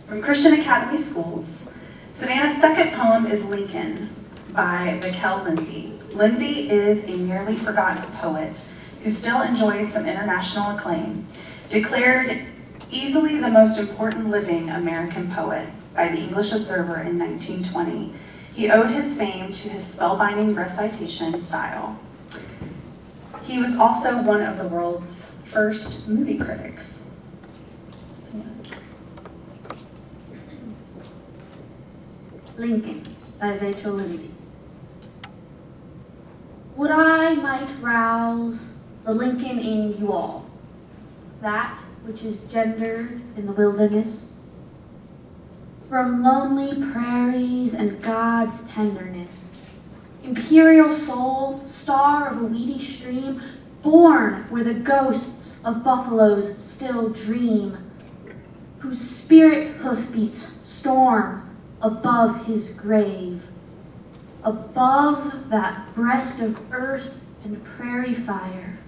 From Christian Academy Schools, Savannah's second poem is Lincoln by Mikkel Lindsay. Lindsay is a nearly forgotten poet who still enjoyed some international acclaim. Declared easily the most important living American poet by the English Observer in 1920, he owed his fame to his spellbinding recitation style. He was also one of the world's first movie critics. Lincoln by Rachel Lindsay. Would I might rouse the Lincoln in you all, that which is gendered in the wilderness, from lonely prairies and God's tenderness, imperial soul, star of a weedy stream, born where the ghosts of buffaloes still dream, whose spirit hoofbeats storm above his grave, above that breast of earth and prairie fire,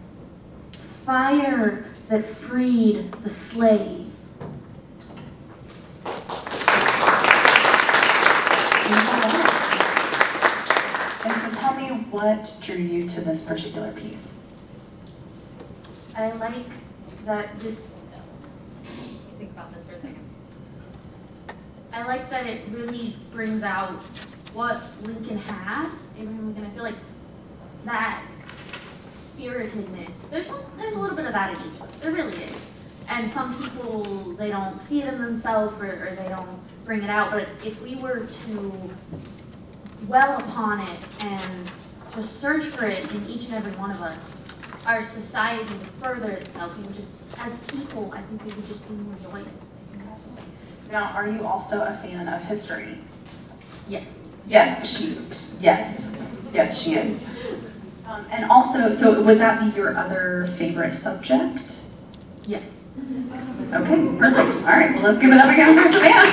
fire that freed the slave. what drew you to this particular piece? I like that this, Think about this for a second. I like that it really brings out what Lincoln had, Abraham Lincoln. I feel like that spiritedness, there's a little bit of that in each of us, there really is. And some people, they don't see it in themselves or they don't bring it out, but if we were to dwell upon it and just search for it in each and every one of us, our society would further itself. We would just, as people, I think we would just be more joyous. Now, are you also a fan of history? Yes. Yes, yes, she is. And also, so would that be your other favorite subject? Yes. Okay, perfect. All right, well, let's give it up again for Savannah.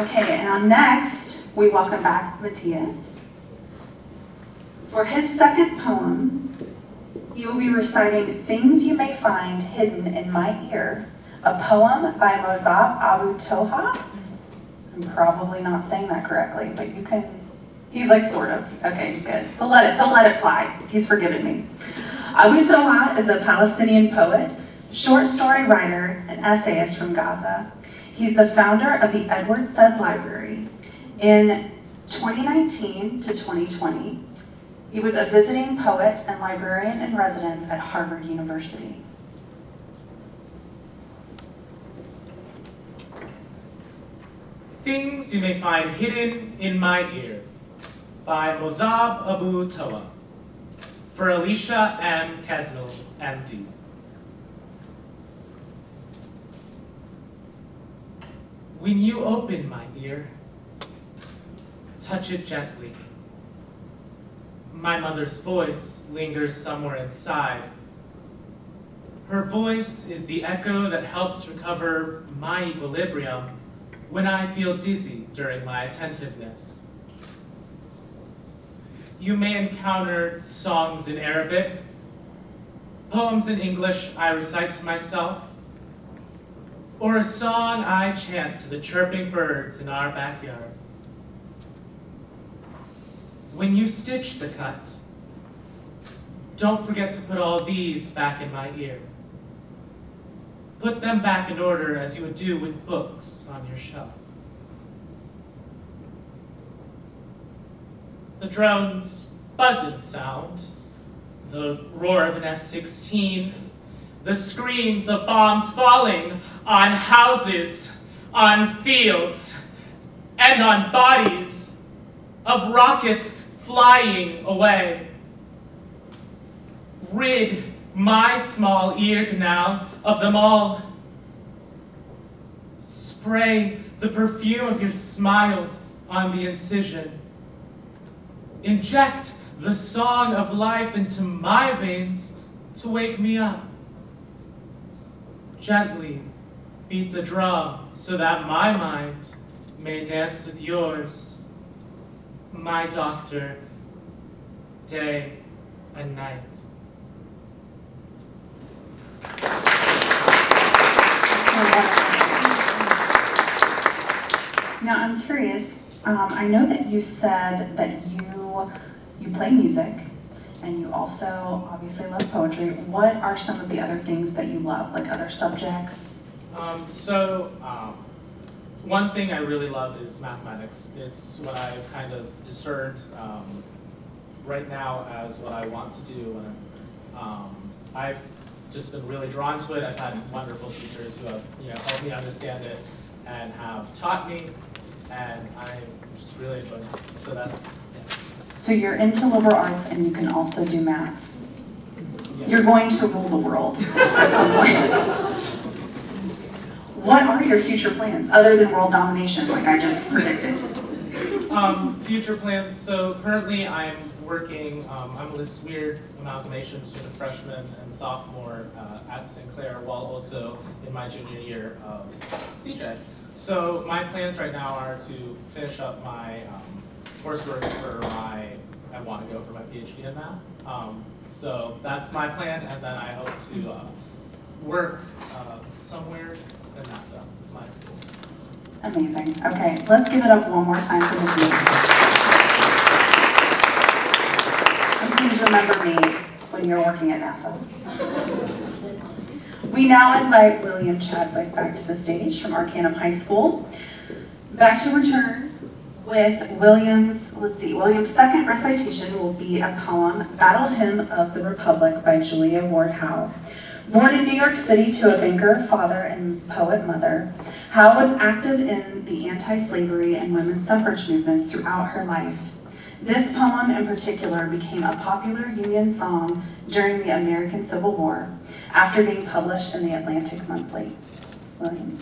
Okay, and next, we welcome back Matthias. For his second poem, he will be reciting Things You May Find Hidden in My Ear, a poem by Mozab Abu Toha. I'm probably not saying that correctly, but you can, he's like sort of. Okay, good. He'll let it fly. He's forgiven me. Abu Toha is a Palestinian poet, short story writer, and essayist from Gaza. He's the founder of the Edward Said Library. In 2019 to 2020, he was a visiting poet and librarian in residence at Harvard University. Things You May Find Hidden in My Ear by Mozab Abu Toha for Alicia M. Kesnel, MD. When you open my ear, touch it gently. My mother's voice lingers somewhere inside. Her voice is the echo that helps recover my equilibrium when I feel dizzy during my attentiveness. You may encounter songs in Arabic, poems in English I recite to myself, or a song I chant to the chirping birds in our backyard. When you stitch the cut, don't forget to put all these back in my ear. Put them back in order as you would do with books on your shelf. The drone's buzzing sound, the roar of an F-16, the screams of bombs falling on houses, on fields, and on bodies, of rockets flying away. Rid my small ear canal of them all. Spray the perfume of your smiles on the incision. Inject the song of life into my veins to wake me up. Gently beat the drum so that my mind may dance with yours. My doctor, day and night. Now I'm curious, I know that you said that you play music and you also obviously love poetry. What are some of the other things that you love, like other subjects? One thing I really love is mathematics. It's what I've kind of discerned right now as what I want to do. And I've just been really drawn to it. I've had wonderful teachers who have helped me understand it and have taught me, and I'm just really enjoying it. So that's. So you're into liberal arts and you can also do math. Yes. You're going to rule the world at some point. What are your future plans other than world domination, like I just predicted? Future plans. So currently I'm working, I'm this weird amalgamation between a freshman and sophomore at Sinclair, while also in my junior year of CJ. So my plans right now are to finish up my coursework for I want to go for my PhD in math. So that's my plan, and then I hope to work somewhere in NASA. That's my goal. Amazing. Okay, let's give it up one more time for the team. And please remember me when you're working at NASA. We now invite William Chadwick back to the stage from Arcanum High School. Back to return with William's second recitation will be a poem, Battle Hymn of the Republic by Julia Ward Howe. Born in New York City to a banker father and poet mother, Howe was active in the anti-slavery and women's suffrage movements throughout her life. This poem in particular became a popular Union song during the American Civil War after being published in the Atlantic Monthly. William.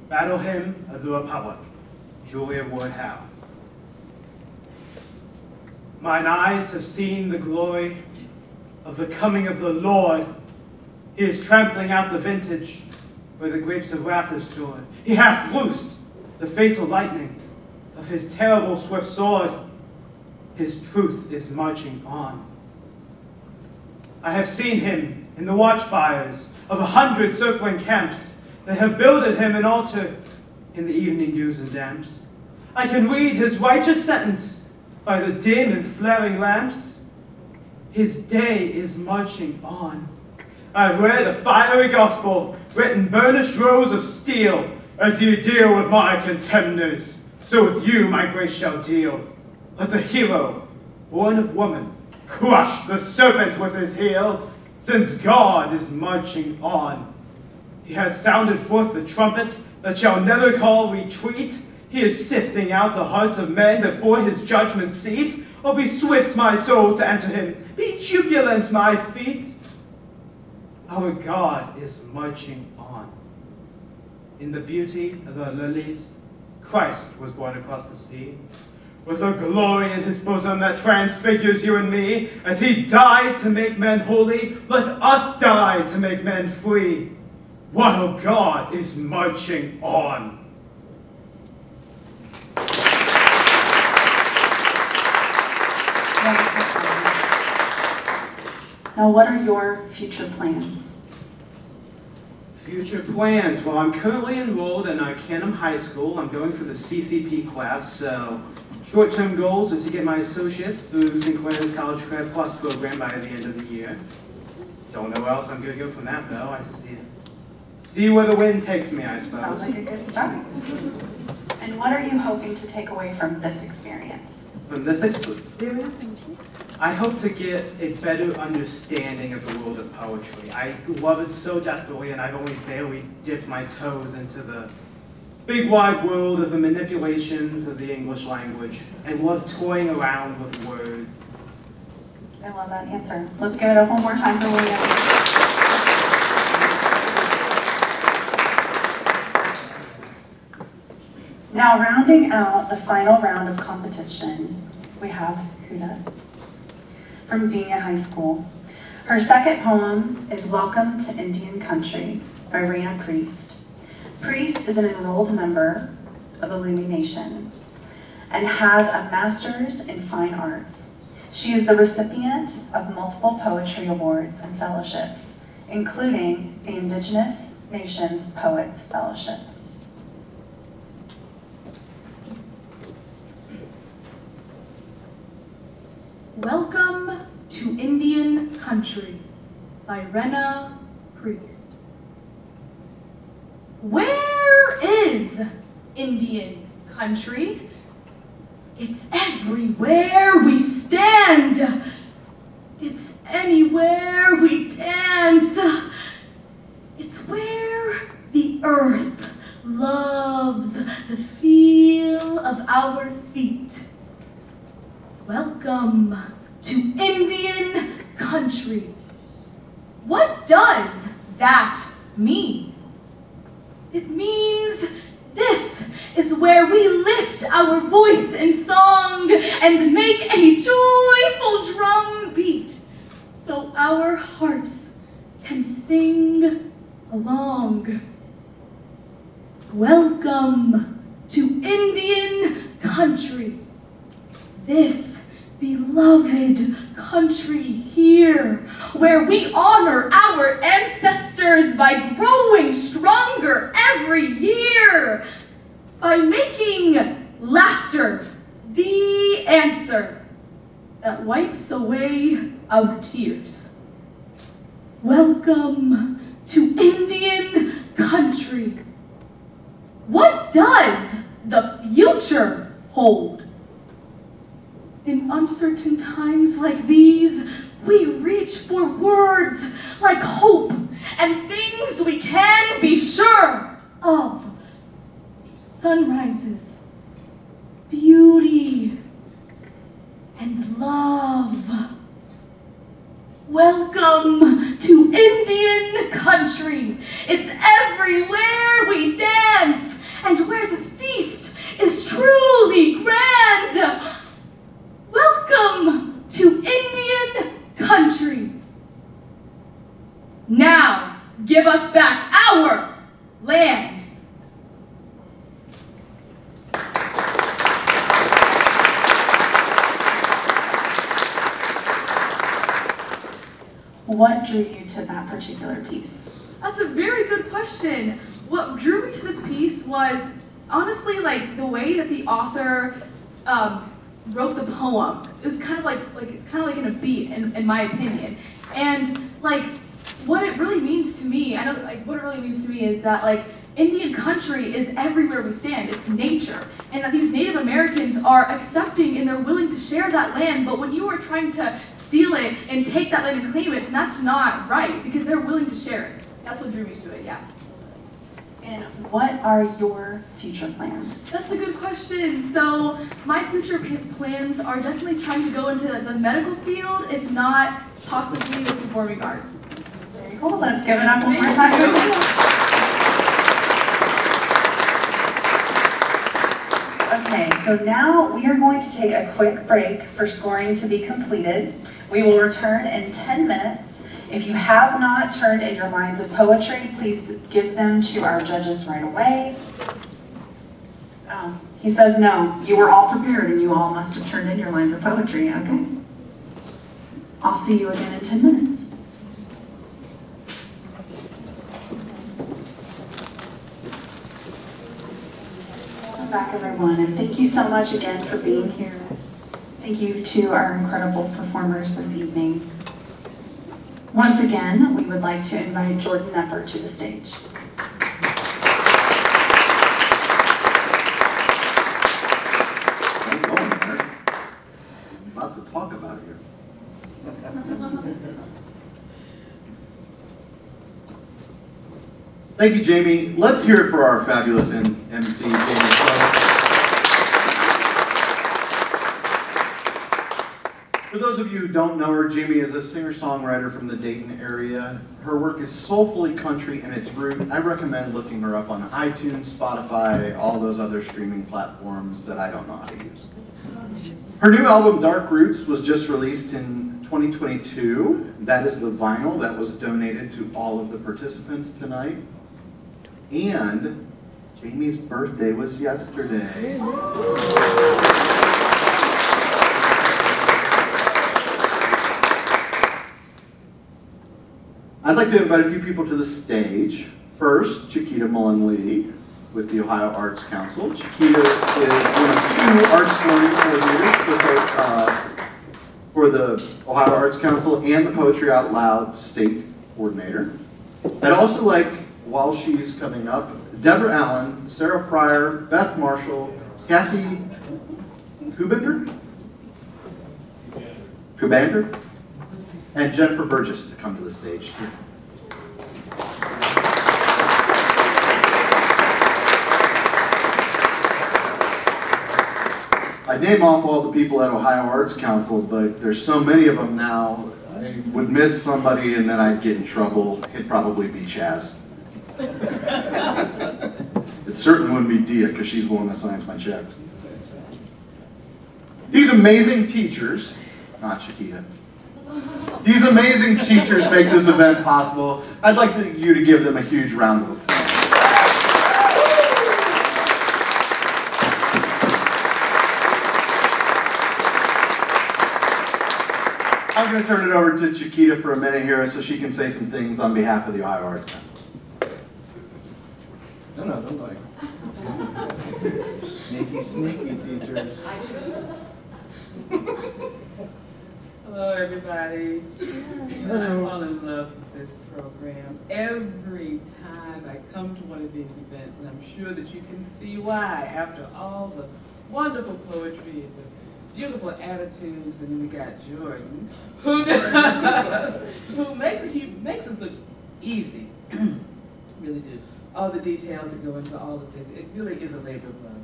Battle Hymn of the Republic, Julia Ward Howe. Mine eyes have seen the glory of the coming of the Lord. He is trampling out the vintage where the grapes of wrath are stored. He hath loosed the fatal lightning of his terrible swift sword. His truth is marching on. I have seen him in the watchfires of 100 circling camps. They have builded him an altar in the evening dews and damps. I can read his righteous sentence by the dim and flaring lamps. His day is marching on. I've read a fiery gospel, written burnished rows of steel. As you deal with my contemners, so with you my grace shall deal. Let the hero, born of woman, crush the serpent with his heel, since God is marching on. He has sounded forth the trumpet that shall never call retreat. He is sifting out the hearts of men before his judgment seat. Oh, be swift, my soul, to enter him. Be jubilant, my feet. Our God is marching on. In the beauty of the lilies, Christ was born across the sea. With a glory in his bosom that transfigures you and me. As he died to make men holy, let us die to make men free. What a God is marching on. Now, what are your future plans? Future plans? Well, I'm currently enrolled in Arcanum High School. I'm going for the CCP class, so short-term goals are to get my associates through St. Clair's College Credit Plus program by the end of the year. Don't know where else I'm going to go from that, though. I see where the wind takes me, I suppose. Sounds like a good start. And what are you hoping to take away from this experience? From this experience? I hope to get a better understanding of the world of poetry. I love it so desperately, and I've only barely dipped my toes into the big wide world of the manipulations of the English language, and love toying around with words. I love that answer. Let's give it up one more time for William. Now, rounding out the final round of competition, we have Huda from Xenia High School. Her second poem is Welcome to Indian Country by Raina Priest. Priest is an enrolled member of the Lumi Nation and has a master's in fine arts. She is the recipient of multiple poetry awards and fellowships, including the Indigenous Nations Poets Fellowship. Welcome to Indian Country by Raina Priest. Where is Indian country? It's everywhere we stand. It's anywhere we dance. It's where the earth loves the feel of our feet. Welcome to Indian country. What does that mean? It means this is where we lift our voice in song and make a joyful drum beat so our hearts can sing along. Welcome to Indian country. country, this beloved country here, where we honor our ancestors by growing stronger every year, by making laughter the answer that wipes away our tears. Welcome to Indian country. What does the future hold? In uncertain times like these, we reach for words like hope and things we can be sure of. Sunrises, beauty, and love. Welcome to Indian country. It's everywhere we dance and where the feast is truly grand. Welcome to Indian country. Now, give us back our land. What drew you to that particular piece? That's a very good question. What drew me to this piece was honestly like the way that the author wrote the poem. It was kind of like it's kind of like in a beat, in my opinion. And like what it really means to me, I know like what it really means to me is that like Indian country is everywhere we stand. It's nature, and that these Native Americans are accepting and they're willing to share that land. But when you are trying to steal it and take that land and claim it, that's not right because they're willing to share it. That's what drew me to it. Yeah. And what are your future plans? That's a good question. So my future plans are definitely trying to go into the medical field, if not possibly the performing arts. Very cool. Let's give it up one more time. Okay, so now we are going to take a quick break for scoring to be completed. We will return in 10 minutes. If you have not turned in your lines of poetry, please give them to our judges right away. Oh, he says no. You were all prepared and you all must have turned in your lines of poetry, okay? I'll see you again in 10 minutes. Welcome back, everyone, and thank you so much again for being here. Thank you to our incredible performers this evening. Once again, we would like to invite Jordan Knepper to the stage. I'm going there. I'm about to talk about it here. Thank you, Jamie. Let's hear it for our fabulous MC, Jamie. For those of you who don't know her, Jamie is a singer-songwriter from the Dayton area. Her work is soulfully country in its root. I recommend looking her up on iTunes, Spotify, all those other streaming platforms that I don't know how to use. Her new album, Dark Roots, was just released in 2022. That is the vinyl that was donated to all of the participants tonight. And Jamie's birthday was yesterday. I'd like to invite a few people to the stage. First, Chiquita Mullen-Lee with the Ohio Arts Council. Chiquita is one of 2 arts learning coordinators for the Ohio Arts Council and the Poetry Out Loud state coordinator. I'd also like, while she's coming up, Deborah Allen, Sarah Fryer, Beth Marshall, Kathy Kubander, and Jennifer Burgess to come to the stage. I name off all the people at Ohio Arts Council, but there's so many of them now, I would miss somebody and then I'd get in trouble. It'd probably be Chaz. It certainly wouldn't be Dia, because she's the one that signs my checks. These amazing teachers, not Chiquita, these amazing teachers make this event possible. I'd like you to give them a huge round of applause. I'm going to turn it over to Chiquita for a minute here so she can say some things on behalf of the Ohio Arts Council. No, don't like. Sneaky teachers. Hello, everybody. I fall in love with this program every time I come to one of these events, and I'm sure that you can see why after all the wonderful poetry and the beautiful attitudes, and then we got Jordan, who makes us look easy. Really do. All the details that go into all of this, it really is a labor of love.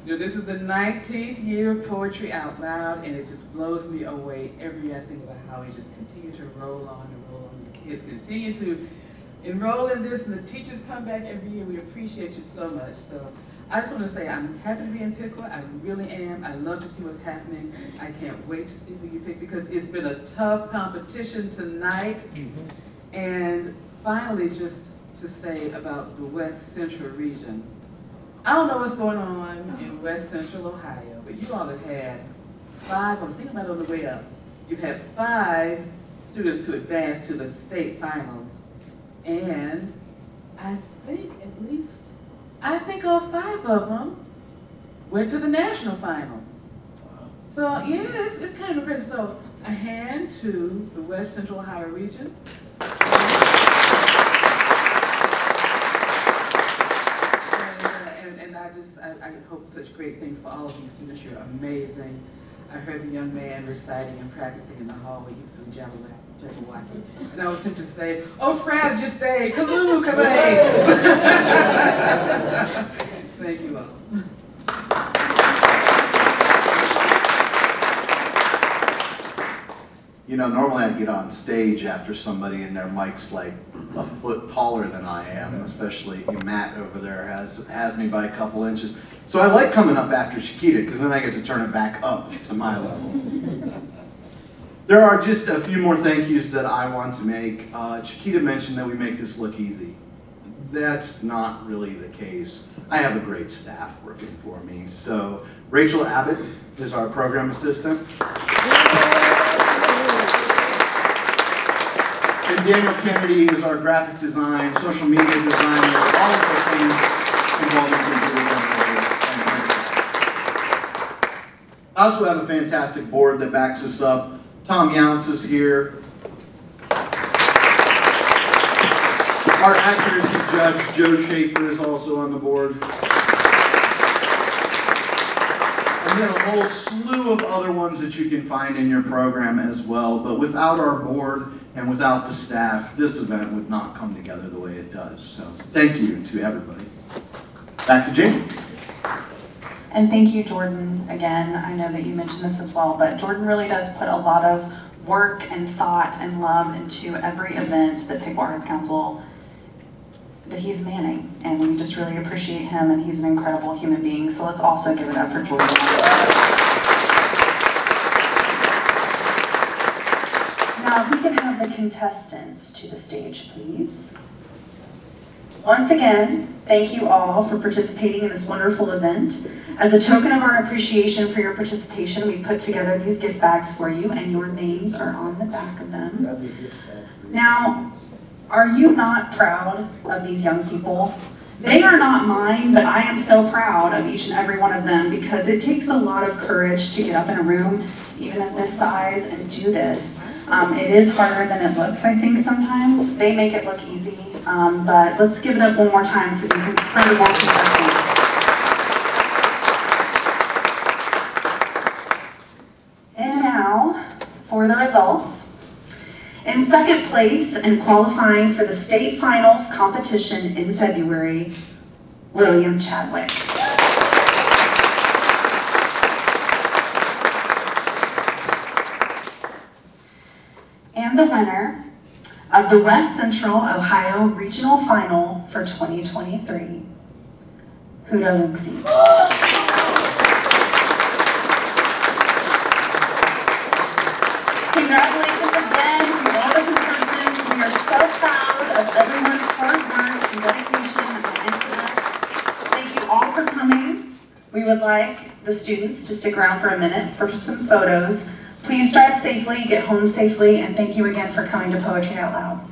You know, this is the 19th year of Poetry Out Loud, and it just blows me away every year I think about how we just continue to roll on and roll on. The kids continue to enroll in this, and the teachers come back every year. We appreciate you so much. So I just want to say I'm happy to be in Piqua. I really am. I love to see what's happening. I can't wait to see who you pick because it's been a tough competition tonight. And finally, just to say about the West Central region. I don't know what's going on in West Central Ohio, but you all have had 5, I was thinking about it on the way up, you've had 5 students to advance to the state finals. And I think all 5 of them went to the national finals. So yeah, it's kind of impressive. So a hand to the West Central Ohio region. And I hope such great things for all of you students. You're amazing. I heard the young man reciting and practicing in the hallway. He was doing Jabberwocky. And I was tempted to say, oh, Frab, just stay. Kaloo, kabay. Thank you all. You know, normally I get on stage after somebody and their mic's like a foot taller than I am, especially Matt over there has me by a couple inches. So I like coming up after Chiquita because then I get to turn it back up to my level. There are just a few more thank yous that I want to make. Chiquita mentioned that we make this look easy. That's not really the case. I have a great staff working for me. So Rachel Abbott is our program assistant. And Daniel Kennedy is our graphic design, social media designer, all of the things involved in computer. I also have a fantastic board that backs us up. Tom Younts is here. Our accuracy judge, Joe Schaefer, is also on the board. And we have a whole slew of other ones that you can find in your program as well. But without our board and without the staff, this event would not come together the way it does. So thank you to everybody. Back to Jamie. And thank you, Jordan, again. I know that you mentioned this as well, but Jordan really does put a lot of work and thought and love into every event that Piqua Arts Council that he's manning, and we just really appreciate him, and he's an incredible human being. So let's also give it up for Jordan. Now, if we can have the contestants to the stage, please. Once again, thank you all for participating in this wonderful event. As a token of our appreciation for your participation, we put together these gift bags for you, and your names are on the back of them. Now, are you not proud of these young people? They are not mine, but I am so proud of each and every one of them because it takes a lot of courage to get up in a room, even at this size, and do this. It is harder than it looks, I think, sometimes. They make it look easy, but let's give it up one more time for these incredible contestants. And now, for the results. In second place and qualifying for the state finals competition in February, William Chadwick. And the winner of the West Central Ohio Regional Final for 2023, Huda Luxi. Congratulations again to all the contestants. We are so proud of everyone's hard work and dedication into this. Thank you all for coming. We would like the students to stick around for a minute for some photos Please drive safely, get home safely, and thank you again for coming to Poetry Out Loud.